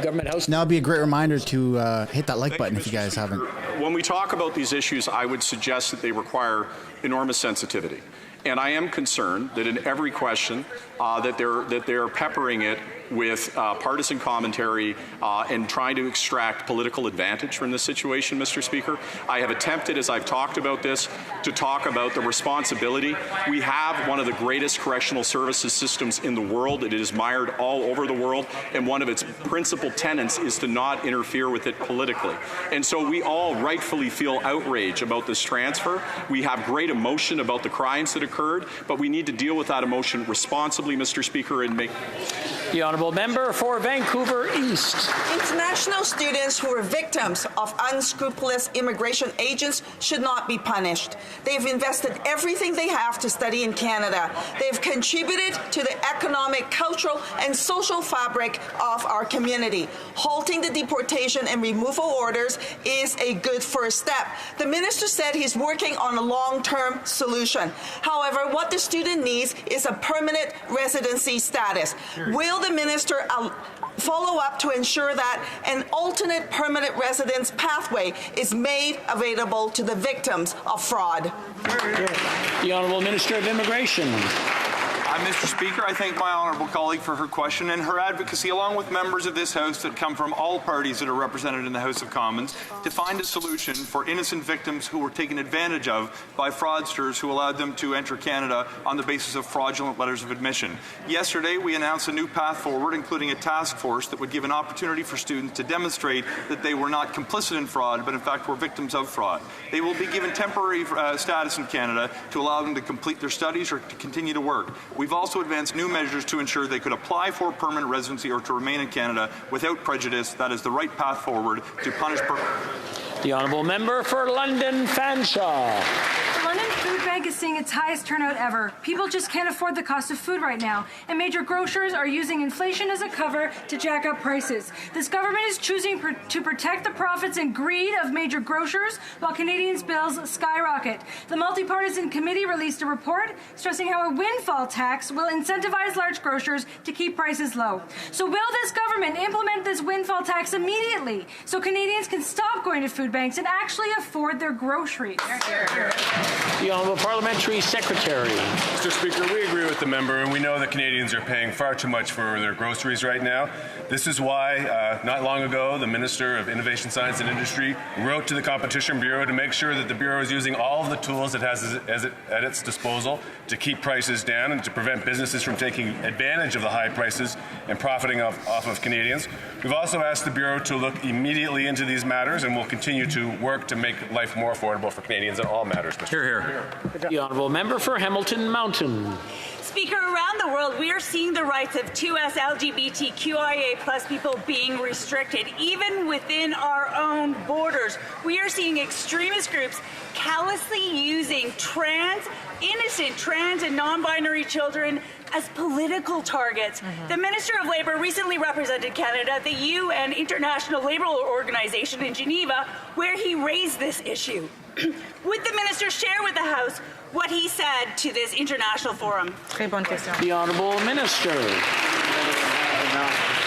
Government House. Now it'd be a great reminder to hit that like button if you guys haven't. When we talk about these issues, I would suggest that they require enormous sensitivity. And I am concerned that in every question that they're peppering it with partisan commentary and trying to extract political advantage from this situation, Mr. Speaker. I have attempted, as I've talked about this, to talk about the responsibility. We have one of the greatest correctional services systems in the world. It is admired all over the world, and one of its principal tenets is to not interfere with it politically. And so we all rightfully feel outrage about this transfer. We have great emotion about the crimes that occurred, but we need to deal with that emotion responsibly, Mr. Speaker, and make... The Honourable Member for Vancouver East. International students who were victims of unscrupulous immigration agents should not be punished. They've invested everything they have to study in Canada. They've contributed to the economic, cultural, and social fabric of our community. Halting the deportation and removal orders is a good first step. The minister said he's working on a long-term solution. However, what the student needs is a permanent residency status. Will the minister follow up to ensure that an alternate permanent residence pathway is made available to the victims of fraud? The Honourable Minister of Immigration. Mr. Speaker, I thank my honourable colleague for her question and her advocacy, along with members of this House that come from all parties that are represented in the House of Commons, to find a solution for innocent victims who were taken advantage of by fraudsters who allowed them to enter Canada on the basis of fraudulent letters of admission. Yesterday, we announced a new path forward, including a task force that would give an opportunity for students to demonstrate that they were not complicit in fraud, but in fact were victims of fraud. They will be given temporary status in Canada to allow them to complete their studies or to continue to work. We've also advanced new measures to ensure they could apply for permanent residency or to remain in Canada without prejudice. That is the right path forward to punish... The Honourable Member for London Fanshawe. The London Food Bank is seeing its highest turnout ever. People just can't afford the cost of food right now, and major grocers are using inflation as a cover to jack up prices. This government is choosing to protect the profits and greed of major grocers while Canadians' bills skyrocket. The multi-partisan committee released a report stressing how a windfall tax will incentivize large grocers to keep prices low. So will this government implement this windfall tax immediately so Canadians can stop going to food banks and actually afford their groceries? The Honourable Parliamentary Secretary. Mr. Speaker, we agree with the member, and we know that Canadians are paying far too much for their groceries right now. This is why, not long ago, the Minister of Innovation, Science and Industry wrote to the Competition Bureau to make sure that the Bureau is using all of the tools it has at its disposal to keep prices down and to prevent businesses from taking advantage of the high prices and profiting off of Canadians. We've also asked the Bureau to look immediately into these matters, and will continue to work to make life more affordable for Canadians in all matters. Hear, hear. The Honourable Member for Hamilton Mountain. Speaker, around the world, we are seeing the rights of 2S LGBTQIA plus people being restricted, even within our own borders. We are seeing extremist groups callously using innocent trans and non-binary children as political targets. The Minister of Labour recently represented Canada at the UN International Labour Organization in Geneva, where he raised this issue. Would the Minister share with the House what he said to this international forum? The Honourable Minister.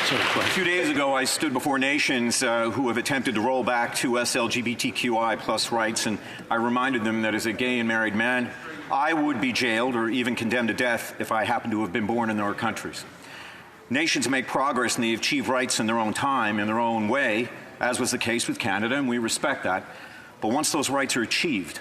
A few days ago, I stood before nations who have attempted to roll back 2S LGBTQI plus rights, and I reminded them that as a gay and married man, I would be jailed or even condemned to death if I happened to have been born in their countries. Nations make progress and they achieve rights in their own time, in their own way, as was the case with Canada, and we respect that. But once those rights are achieved,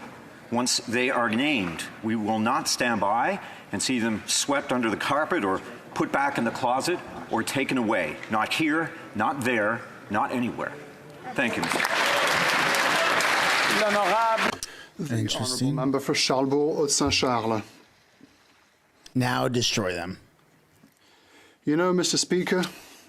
once they are named, we will not stand by and see them swept under the carpet or put back in the closet or taken away. Not here, not there, not anywhere. Thank you, Mr. Interesting. Member for Charlebourg, Haute-Saint-Charles. Now destroy them. You know, Mr. Speaker,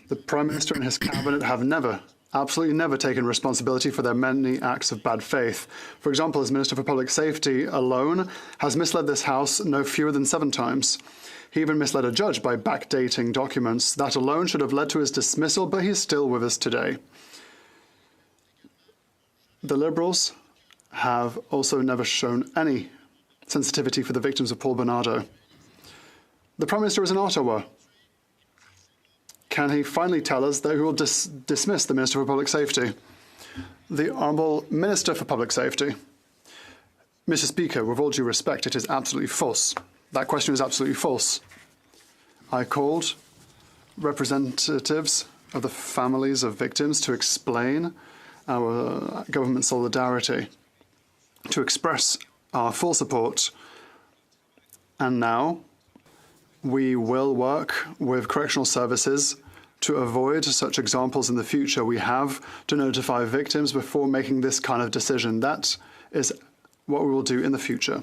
the Prime Minister and his cabinet have never, absolutely never taken responsibility for their many acts of bad faith. For example, as Minister for Public Safety alone has misled this House no fewer than 7 times. He even misled a judge by backdating documents. That alone should have led to his dismissal, but he's still with us today. The Liberals have also never shown any sensitivity for the victims of Paul Bernardo. The Prime Minister is in Ottawa. Can he finally tell us that he will dismiss the Minister for Public Safety? The Honourable Minister for Public Safety. Mr. Speaker, with all due respect, it is absolutely false. That question is absolutely false. I called representatives of the families of victims to explain our government solidarity, to express our full support, and now we will work with correctional services to avoid such examples in the future. We have to notify victims before making this kind of decision. That is what we will do in the future.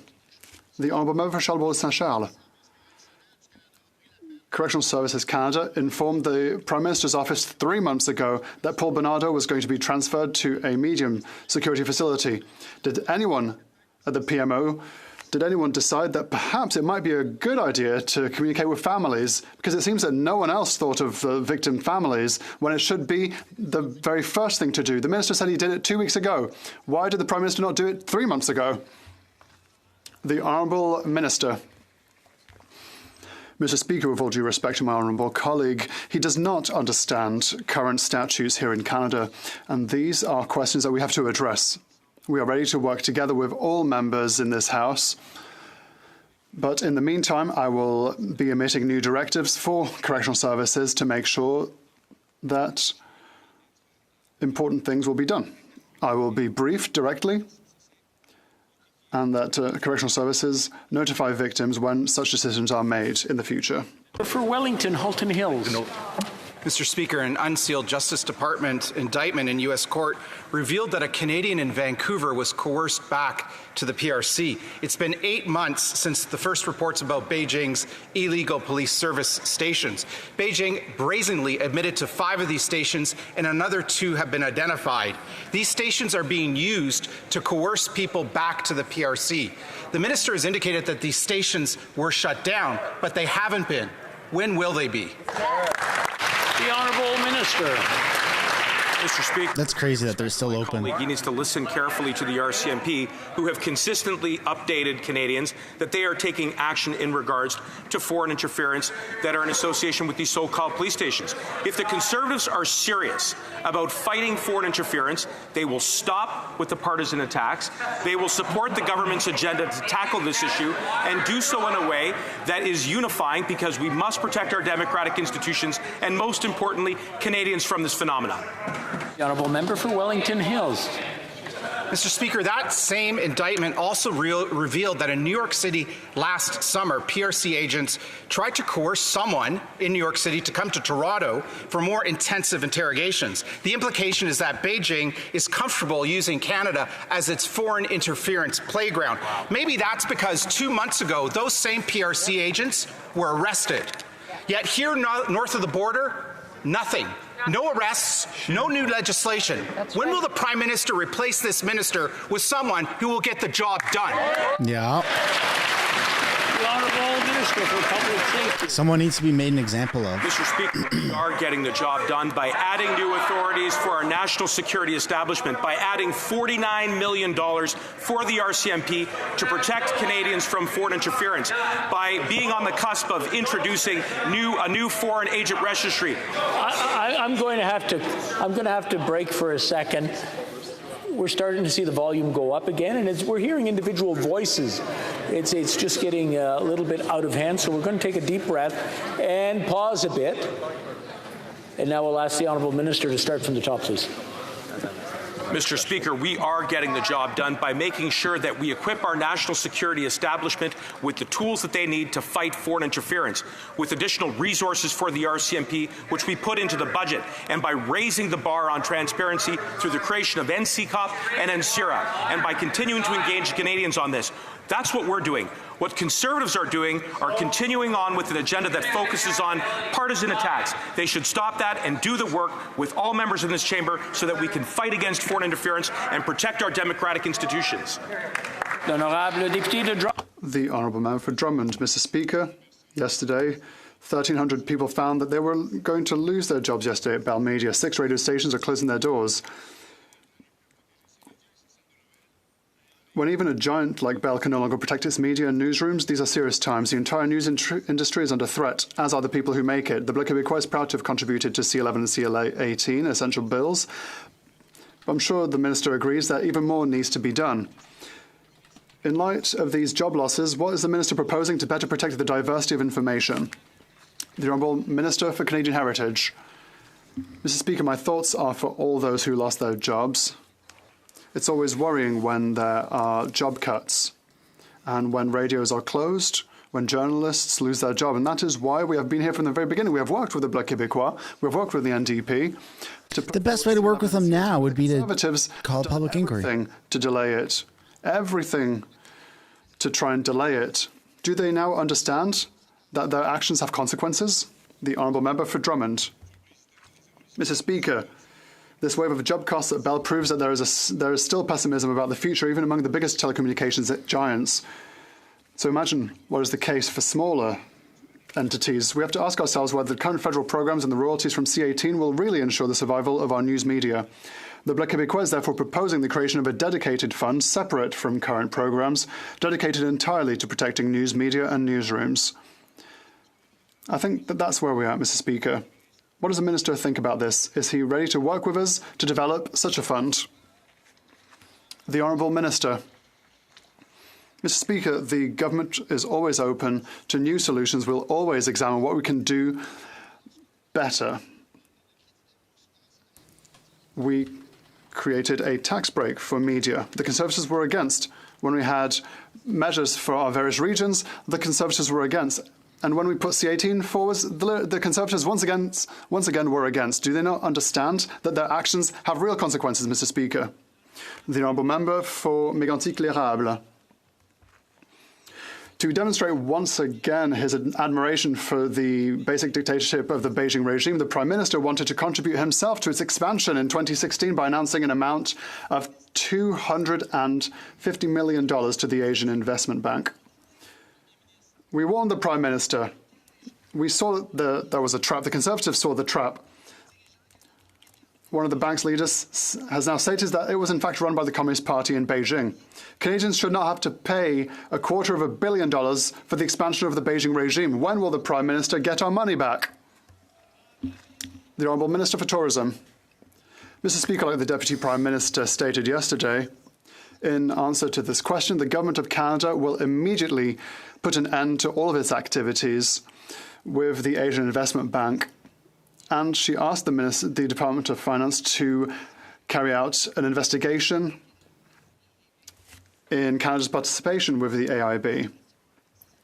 The Honourable Member for Charles-Saint-Charles. Correctional Services Canada informed the Prime Minister's office 3 months ago that Paul Bernardo was going to be transferred to a medium security facility. Did anyone at the PMO decide that perhaps it might be a good idea to communicate with families? Because it seems that no one else thought of victim families when it should be the very first thing to do. The Minister said he did it 2 weeks ago. Why did the Prime Minister not do it 3 months ago? The Honourable Minister. Mr. Speaker, with all due respect to my honourable colleague, he does not understand current statutes here in Canada, and these are questions that we have to address. We are ready to work together with all members in this House, but in the meantime, I will be emitting new directives for correctional services to make sure that important things will be done. I will be briefed directly, and that correctional services notify victims when such decisions are made in the future. For Wellington, Halton Hills. Mr. Speaker, an unsealed Justice Department indictment in U.S. court revealed that a Canadian in Vancouver was coerced back to the PRC. It's been 8 months since the first reports about Beijing's illegal police service stations. Beijing brazenly admitted to 5 of these stations, and another 2 have been identified. These stations are being used to coerce people back to the PRC. The minister has indicated that these stations were shut down, but they haven't been. When will they be? The Honourable Minister. Mr. Speaker, that's crazy that they're still open. He needs to listen carefully to the RCMP, who have consistently updated Canadians that they are taking action in regards to foreign interference that are in association with these so-called police stations. If the Conservatives are serious about fighting foreign interference, they will stop with the partisan attacks. They will support the government's agenda to tackle this issue and do so in a way that is unifying, because we must protect our democratic institutions and, most importantly, Canadians from this phenomenon. The Honourable Member for Wellington Hills. Mr. Speaker, that same indictment also revealed that in New York City last summer, PRC agents tried to coerce someone in New York City to come to Toronto for more intensive interrogations. The implication is that Beijing is comfortable using Canada as its foreign interference playground. Maybe that's because 2 months ago, those same PRC agents were arrested. Yet here north of the border, nothing. No arrests, no new legislation. When will the Prime Minister replace this minister with someone who will get the job done? Yeah. The Honourable Minister for Public Safety. Someone needs to be made an example of. Mr. Speaker, we are getting the job done by adding new authorities for our national security establishment, by adding $49 million for the RCMP to protect Canadians from foreign interference, by being on the cusp of introducing a new foreign agent registry. I'm going to have to break for a second. We're starting to see the volume go up again, and we're hearing individual voices. It's just getting a little bit out of hand, so we're going to take a deep breath and pause a bit. And now we'll ask the Honourable Minister to start from the top, please. Mr. Speaker, we are getting the job done by making sure that we equip our national security establishment with the tools that they need to fight foreign interference, with additional resources for the RCMP, which we put into the budget, and by raising the bar on transparency through the creation of NCCOP and NCIRA, and by continuing to engage Canadians on this. That's what we're doing. What Conservatives are doing are continuing on with an agenda that focuses on partisan attacks. They should stop that and do the work with all members in this chamber so that we can fight against foreign interference and protect our democratic institutions. The Honourable Member for Drummond. Mr. Speaker, yesterday 1,300 people found that they were going to lose their jobs yesterday at Bell Media. 6 radio stations are closing their doors. When even a giant like Bell can no longer protect its media and newsrooms, these are serious times. The entire news industry is under threat, as are the people who make it. The Bloc Québécois is proud to have contributed to C11 and C18, essential bills. I'm sure the Minister agrees that even more needs to be done. In light of these job losses, what is the Minister proposing to better protect the diversity of information? The Honourable Minister for Canadian Heritage. Mr. Speaker, my thoughts are for all those who lost their jobs. It's always worrying when there are job cuts and when radios are closed, when journalists lose their job. And that is why we have been here from the very beginning. We have worked with the Bloc Québécois. We have worked with the NDP. The best way to work with them now would be to call public inquiry. Everything to delay it. Everything to try and delay it. Do they now understand that their actions have consequences? The Honourable Member for Drummond. Mr. Speaker, this wave of job costs at Bell proves that there is still pessimism about the future, even among the biggest telecommunications giants. So imagine what is the case for smaller entities. We have to ask ourselves whether the current federal programs and the royalties from C18 will really ensure the survival of our news media. The Bloc Québécois is therefore proposing the creation of a dedicated fund separate from current programs, dedicated entirely to protecting news media and newsrooms. I think that that's where we are, Mr. Speaker. What does the Minister think about this? Is he ready to work with us to develop such a fund? The Honourable Minister. Mr. Speaker, the government is always open to new solutions. We'll always examine what we can do better. We created a tax break for media. The Conservatives were against. When we had measures for our various regions, the Conservatives were against. And when we put C18 forward, the Conservatives once again were against. Do they not understand that their actions have real consequences, Mr. Speaker? The Honourable Member for Mégantic-l'Érable. To demonstrate once again his admiration for the basic dictatorship of the Beijing regime, the Prime Minister wanted to contribute himself to its expansion in 2016 by announcing an amount of $250 million to the Asian Investment Bank. We warned the Prime Minister. We saw that there was a trap. The Conservatives saw the trap. One of the bank's leaders has now stated that it was in fact run by the Communist Party in Beijing. Canadians should not have to pay $250 million for the expansion of the Beijing regime. When will the Prime Minister get our money back? The Honourable Minister for Tourism. Mr. Speaker, like the Deputy Prime Minister stated yesterday, in answer to this question, the Government of Canada will immediately put an end to all of its activities with the Asian Investment Bank. And she asked the Department of Finance to carry out an investigation in Canada's participation with the AIB.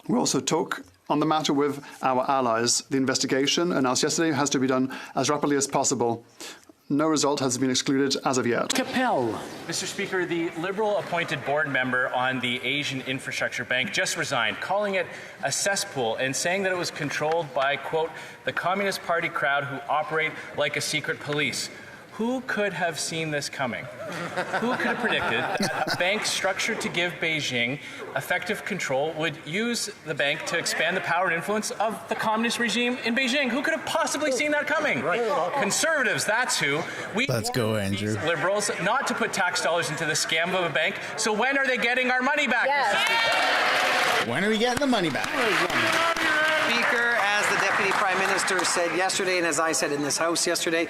We also talk on the matter with our allies. The investigation announced yesterday has to be done as rapidly as possible. No result has been excluded as of yet. Capel. Mr. Speaker, the Liberal-appointed board member on the Asian Infrastructure Bank just resigned, calling it a cesspool and saying that it was controlled by, quote, the Communist Party crowd who operate like a secret police. Who could have seen this coming? Who could have predicted that a bank structured to give Beijing effective control would use the bank to expand the power and influence of the communist regime in Beijing? Who could have possibly seen that coming? Conservatives, that's who. Let's go, Andrew. Liberals, not to put tax dollars into the scam of a bank. So when are they getting our money back? Yes. When are we getting the money back? Speaker, as the Deputy Prime Minister said yesterday, and as I said in this House yesterday,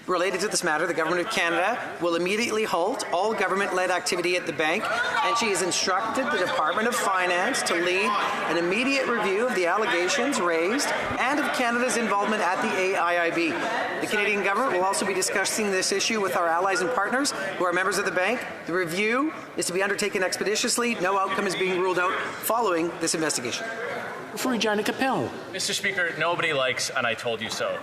related to this matter, the Government of Canada will immediately halt all government-led activity at the bank, and she has instructed the Department of Finance to lead an immediate review of the allegations raised and of Canada's involvement at the AIIB. The Canadian government will also be discussing this issue with our allies and partners who are members of the bank. The review is to be undertaken expeditiously. No outcome is being ruled out following this investigation. For Regina Capel. Mr. Speaker, nobody likes an I told you so.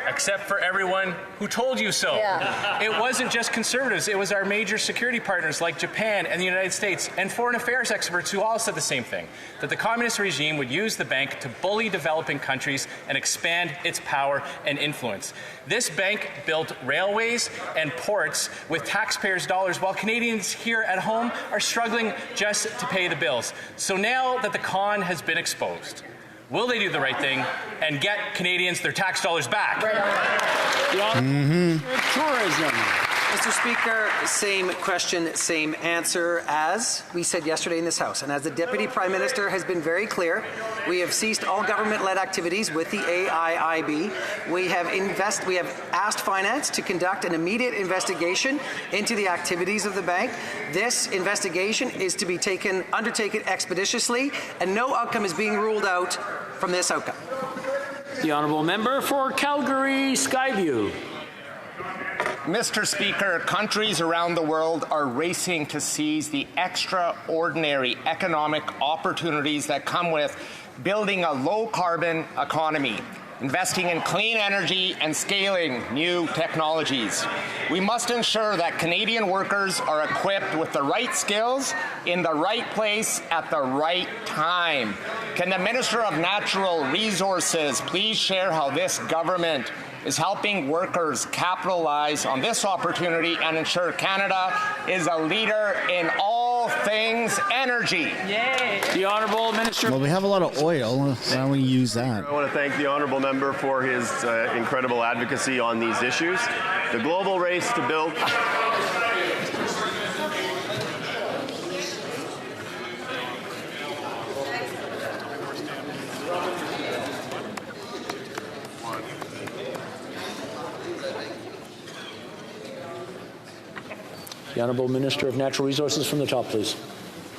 except for everyone who told you so. Yeah. It wasn't just Conservatives. It was our major security partners like Japan and the United States and foreign affairs experts who all said the same thing, that the communist regime would use the bank to bully developing countries and expand its power and influence. This bank built railways and ports with taxpayers' dollars while Canadians here at home are struggling just to pay the bills. So now that the con has been exposed, will they do the right thing and get Canadians their tax dollars back? Tourism. Mr. Speaker, same question, same answer as we said yesterday in this House. And as the Deputy Prime Minister has been very clear, we have ceased all government-led activities with the AIIB. We have asked Finance to conduct an immediate investigation into the activities of the bank. This investigation is to be undertaken expeditiously, and no outcome is being ruled out from this outcome. The Honourable Member for Calgary Skyview. Mr. Speaker, countries around the world are racing to seize the extraordinary economic opportunities that come with building a low-carbon economy, investing in clean energy and scaling new technologies. We must ensure that Canadian workers are equipped with the right skills in the right place at the right time. Can the Minister of Natural Resources please share how this government is helping workers capitalize on this opportunity and ensure Canada is a leader in all things energy? Yay! The Honourable Minister. Well, we have a lot of oil. Why don't we use that? I want to thank the Honourable Member for his incredible advocacy on these issues. The global race to build... The Honourable Minister of Natural Resources from the top, please.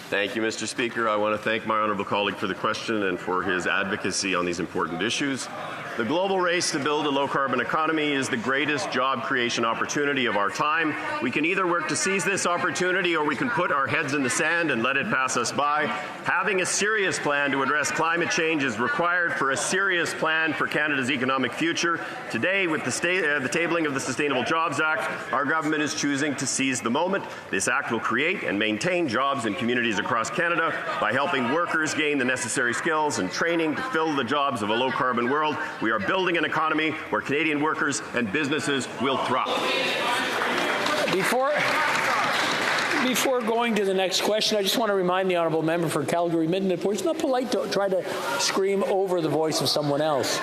Thank you, Mr. Speaker. I want to thank my honourable colleague for the question and for his advocacy on these important issues. The global race to build a low-carbon economy is the greatest job creation opportunity of our time. We can either work to seize this opportunity or we can put our heads in the sand and let it pass us by. Having a serious plan to address climate change is required for a serious plan for Canada's economic future. Today, with the tabling of the Sustainable Jobs Act, our government is choosing to seize the moment. This act will create and maintain jobs in communities across Canada by helping workers gain the necessary skills and training to fill the jobs of a low-carbon world. We are building an economy where Canadian workers and businesses will thrive. Before going to the next question, I just want to remind the Honourable Member for Calgary Midnapore, it's not polite to try to scream over the voice of someone else.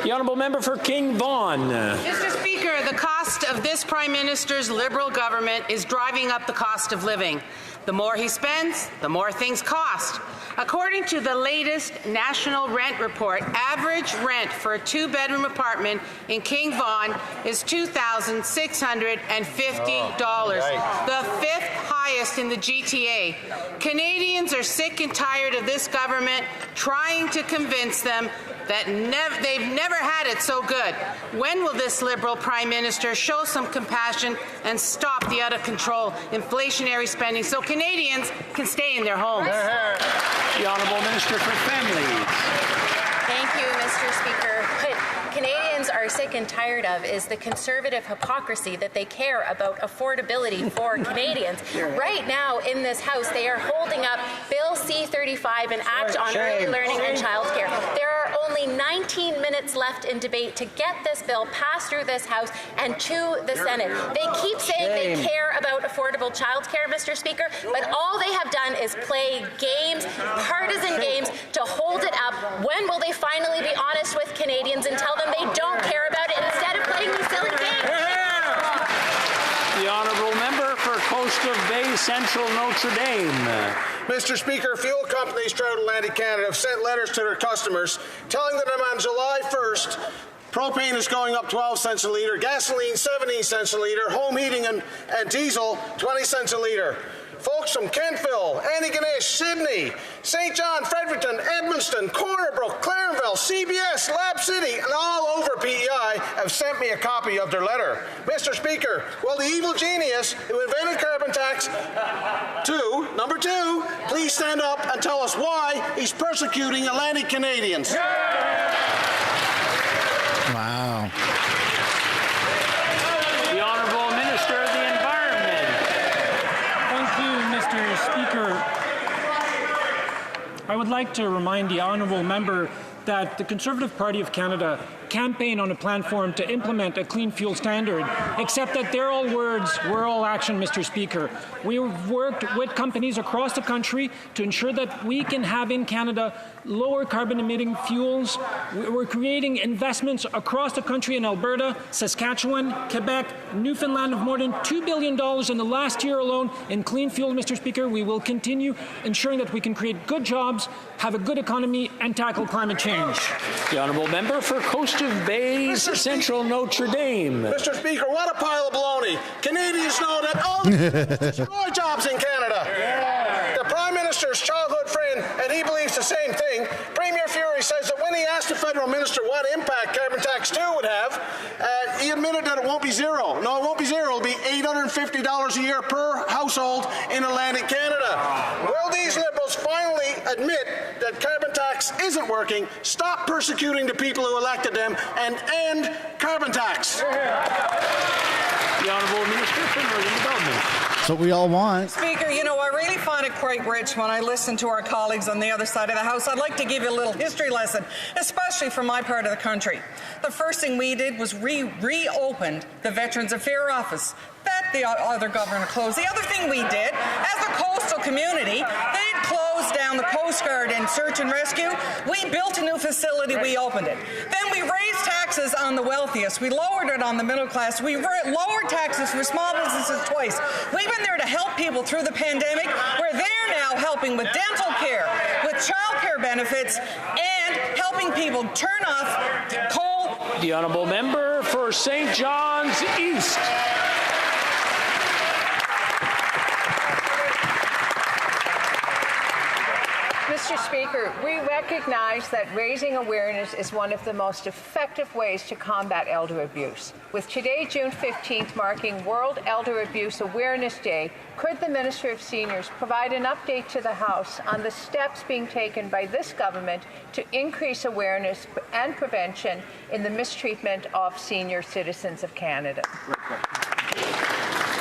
The Honourable Member for King Vaughan. Mr. Speaker, the cost of this Prime Minister's Liberal government is driving up the cost of living. The more he spends, the more things cost. According to the latest National Rent Report, average rent for a two-bedroom apartment in King Vaughan is $2,650, the fifth highest in the GTA. Canadians are sick and tired of this government trying to convince them that they've never had it so good. When will this Liberal Prime Minister show some compassion and stop the out-of-control inflationary spending so Canadians can stay in their homes? The Honourable Minister for Families. Thank you, Mr. Speaker. What Canadians are sick and tired of is the Conservative hypocrisy that they care about affordability for Canadians. Right now in this House, they are holding up Bill C-35, an act on early learning and childcare. There are only 19 minutes left in debate to get this bill passed through this House and to the Senate. They keep saying they care about affordable childcare, Mr. Speaker, but all they have done is play games, partisan games, to hold it up. When will they finally be honest with Canadians and tell them they don't care about it instead of playing these silly games? The Honourable Member for Coast of Bay Central Notre Dame. Mr. Speaker, fuel companies throughout Atlantic Canada have sent letters to their customers telling them on July 1st, propane is going up 12 cents a litre, gasoline 17 cents a litre, home heating and diesel 20 cents a litre. Folks from Kentville, Antigonish, Sydney, St. John, Fredericton, Edmundston, Corner Brook, Clarenville, CBS, Lab City, and all over PEI have sent me a copy of their letter. Mr. Speaker, will the evil genius who invented carbon tax, number two, please stand up and tell us why he's persecuting Atlantic Canadians? Wow. I would like to remind the honourable member that the Conservative Party of Canada campaign on a platform to implement a clean fuel standard, except that they're all words, we're all action, Mr. Speaker. We've worked with companies across the country to ensure that we can have in Canada lower carbon emitting fuels. We're creating investments across the country in Alberta, Saskatchewan, Quebec, Newfoundland of more than $2 billion in the last year alone in clean fuel, Mr. Speaker. We will continue ensuring that we can create good jobs, have a good economy, and tackle climate change. The honourable member for Coast of Bays, Central Notre Dame. Mr. Speaker, what a pile of baloney. Canadians know that all destroy jobs in Canada. The Prime Minister's childhood friend, and he believes the same thing. Premier Fury says that when he asked the federal minister what impact carbon tax 2 would have, he admitted that it won't be zero. No, it won't be zero. It'll be $850 a year per household in Atlantic Canada. Will these Liberals finally admit that carbon tax isn't working, stop persecuting the people who elected them, and end carbon tax? The Honourable Minister for Northern Development. That's what we all want. Speaker, you know, I really find it quite rich when I listen to our colleagues on the other side of the House. I'd like to give you a little history lesson, especially from my part of the country. The first thing we did was reopened the Veterans Affairs Office that the other government closed. The other thing we did, as a coastal community, they'd closed down the Coast Guard and search and rescue. We built a new facility, we opened it. Then we raised taxes on the wealthiest. We lowered it on the middle class. We lowered taxes for small businesses twice. We've been there to help people through the pandemic, where they're now helping with dental care, with child care benefits, and helping people turn off coal. The honourable member for St. John's East. Mr. Speaker, we recognize that raising awareness is one of the most effective ways to combat elder abuse. With today, June 15th, marking World Elder Abuse Awareness Day, could the Minister of Seniors provide an update to the House on the steps being taken by this government to increase awareness and prevention in the mistreatment of senior citizens of Canada?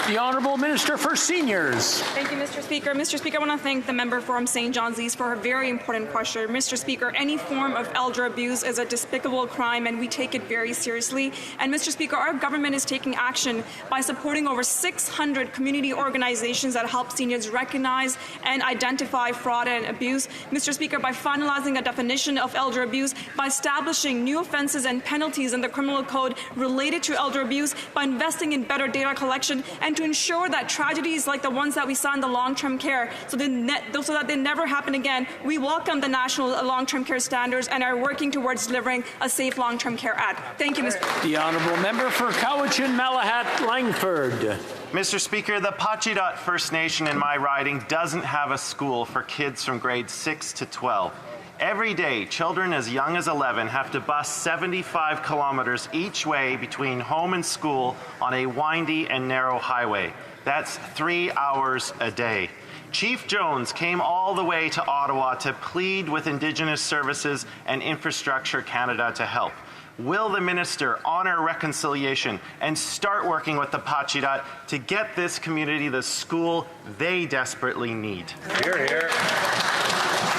The Honourable Minister for Seniors. Thank you, Mr. Speaker. Mr. Speaker, I want to thank the member from St. John's East for her very important question. Mr. Speaker, any form of elder abuse is a despicable crime, and we take it very seriously. And Mr. Speaker, our government is taking action by supporting over 600 community organizations that help seniors recognize and identify fraud and abuse. Mr. Speaker, by finalizing a definition of elder abuse, by establishing new offences and penalties in the criminal code related to elder abuse, by investing in better data collection, and to ensure that tragedies like the ones that we saw in the long-term care, so that they never happen again, we welcome the national long-term care standards and are working towards delivering a safe long-term care act. Thank you, Mr. The honourable member for Cowichan, Malahat, Langford. Mr. Speaker, the Pachidat First Nation in my riding doesn't have a school for kids from grades 6 to 12. Every day, children as young as 11 have to bus 75 kilometers each way between home and school on a windy and narrow highway. That's 3 hours a day. Chief Jones came all the way to Ottawa to plead with Indigenous Services and Infrastructure Canada to help. Will the minister honour reconciliation and start working with the Pachidat to get this community the school they desperately need? Hear, hear.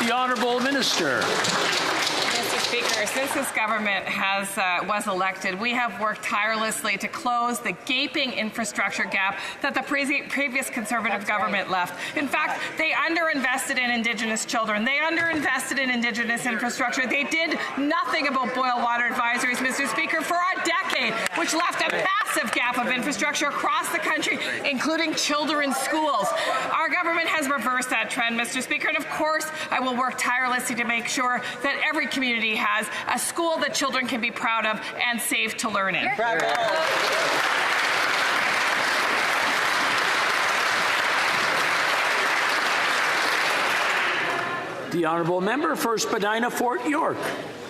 The Honourable Minister. Mr. Speaker, since this government was elected, we have worked tirelessly to close the gaping infrastructure gap that the previous Conservative government left. In fact, they underinvested in Indigenous children. They underinvested in Indigenous infrastructure. They did nothing about boil water advisories, Mr. Speaker, for a decade, which left a massive gap of infrastructure across the country, including children's schools. Our government has reversed that trend, Mr. Speaker, and of course, I will work tirelessly to make sure that every community has a school that children can be proud of and safe to learn in. Bravo. The honourable member for Spadina, Fort York.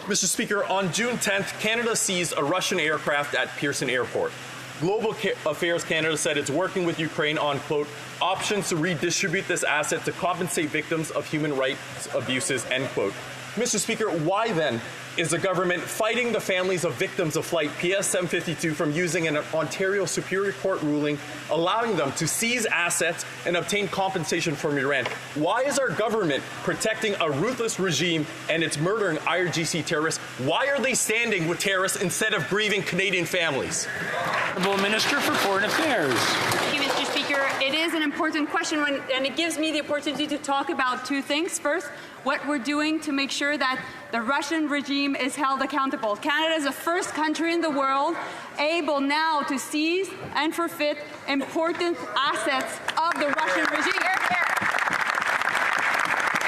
Mr. Speaker, on June 10th, Canada seized a Russian aircraft at Pearson Airport. Global Affairs Canada said it's working with Ukraine on, quote, options to redistribute this asset to compensate victims of human rights abuses, end quote. Mr. Speaker, why then is the government fighting the families of victims of Flight PS-752 from using an Ontario Superior Court ruling allowing them to seize assets and obtain compensation from Iran? Why is our government protecting a ruthless regime and it's murdering IRGC terrorists? Why are they standing with terrorists instead of grieving Canadian families? Honourable Minister for Foreign Affairs. Thank you, Mr. Speaker. It is an important question, and it gives me the opportunity to talk about two things. First, what we're doing to make sure that the Russian regime is held accountable. Canada is the first country in the world able now to seize and forfeit important assets of the Russian regime.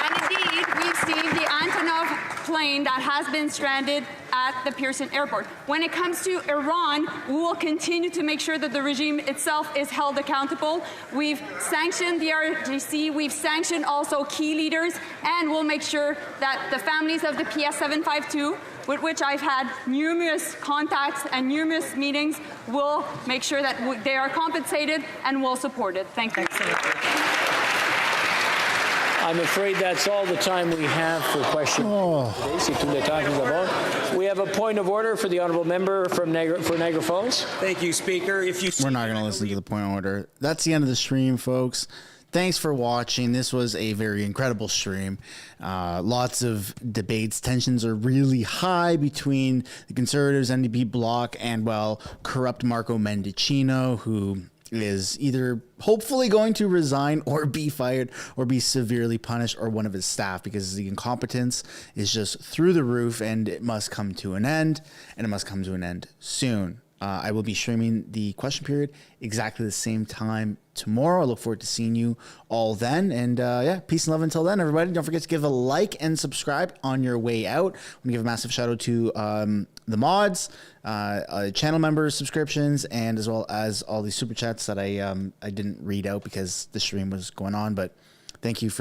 And indeed, we've seen the Antonov plane that has been stranded at the Pearson Airport. When it comes to Iran, we will continue to make sure that the regime itself is held accountable. We've sanctioned the IRGC, we've sanctioned also key leaders, and we'll make sure that the families of the PS-752, with which I've had numerous contacts and numerous meetings, will make sure that they are compensated and will support it. Thank you. I'm afraid that's all the time we have for questions. We have a point of order for the honourable member from Niagara Falls. Thank you, Speaker. We're not going to listen to the point of order. That's the end of the stream, folks. Thanks for watching. This was a very incredible stream. Lots of debates. Tensions are really high between the Conservatives, NDP bloc, and, well, corrupt Marco Mendicino, who is either hopefully going to resign or be fired or be severely punished, or one of his staff, because the incompetence is just through the roof, and it must come to an end, and it must come to an end soon. I will be streaming the question period exactly the same time tomorrow. I look forward to seeing you all then. And yeah, peace and love until then, everybody. Don't forget to give a like and subscribe on your way out. I want to give a massive shout out to the mods, channel members, subscriptions, and as well as all these super chats that I didn't read out because the stream was going on. But thank you for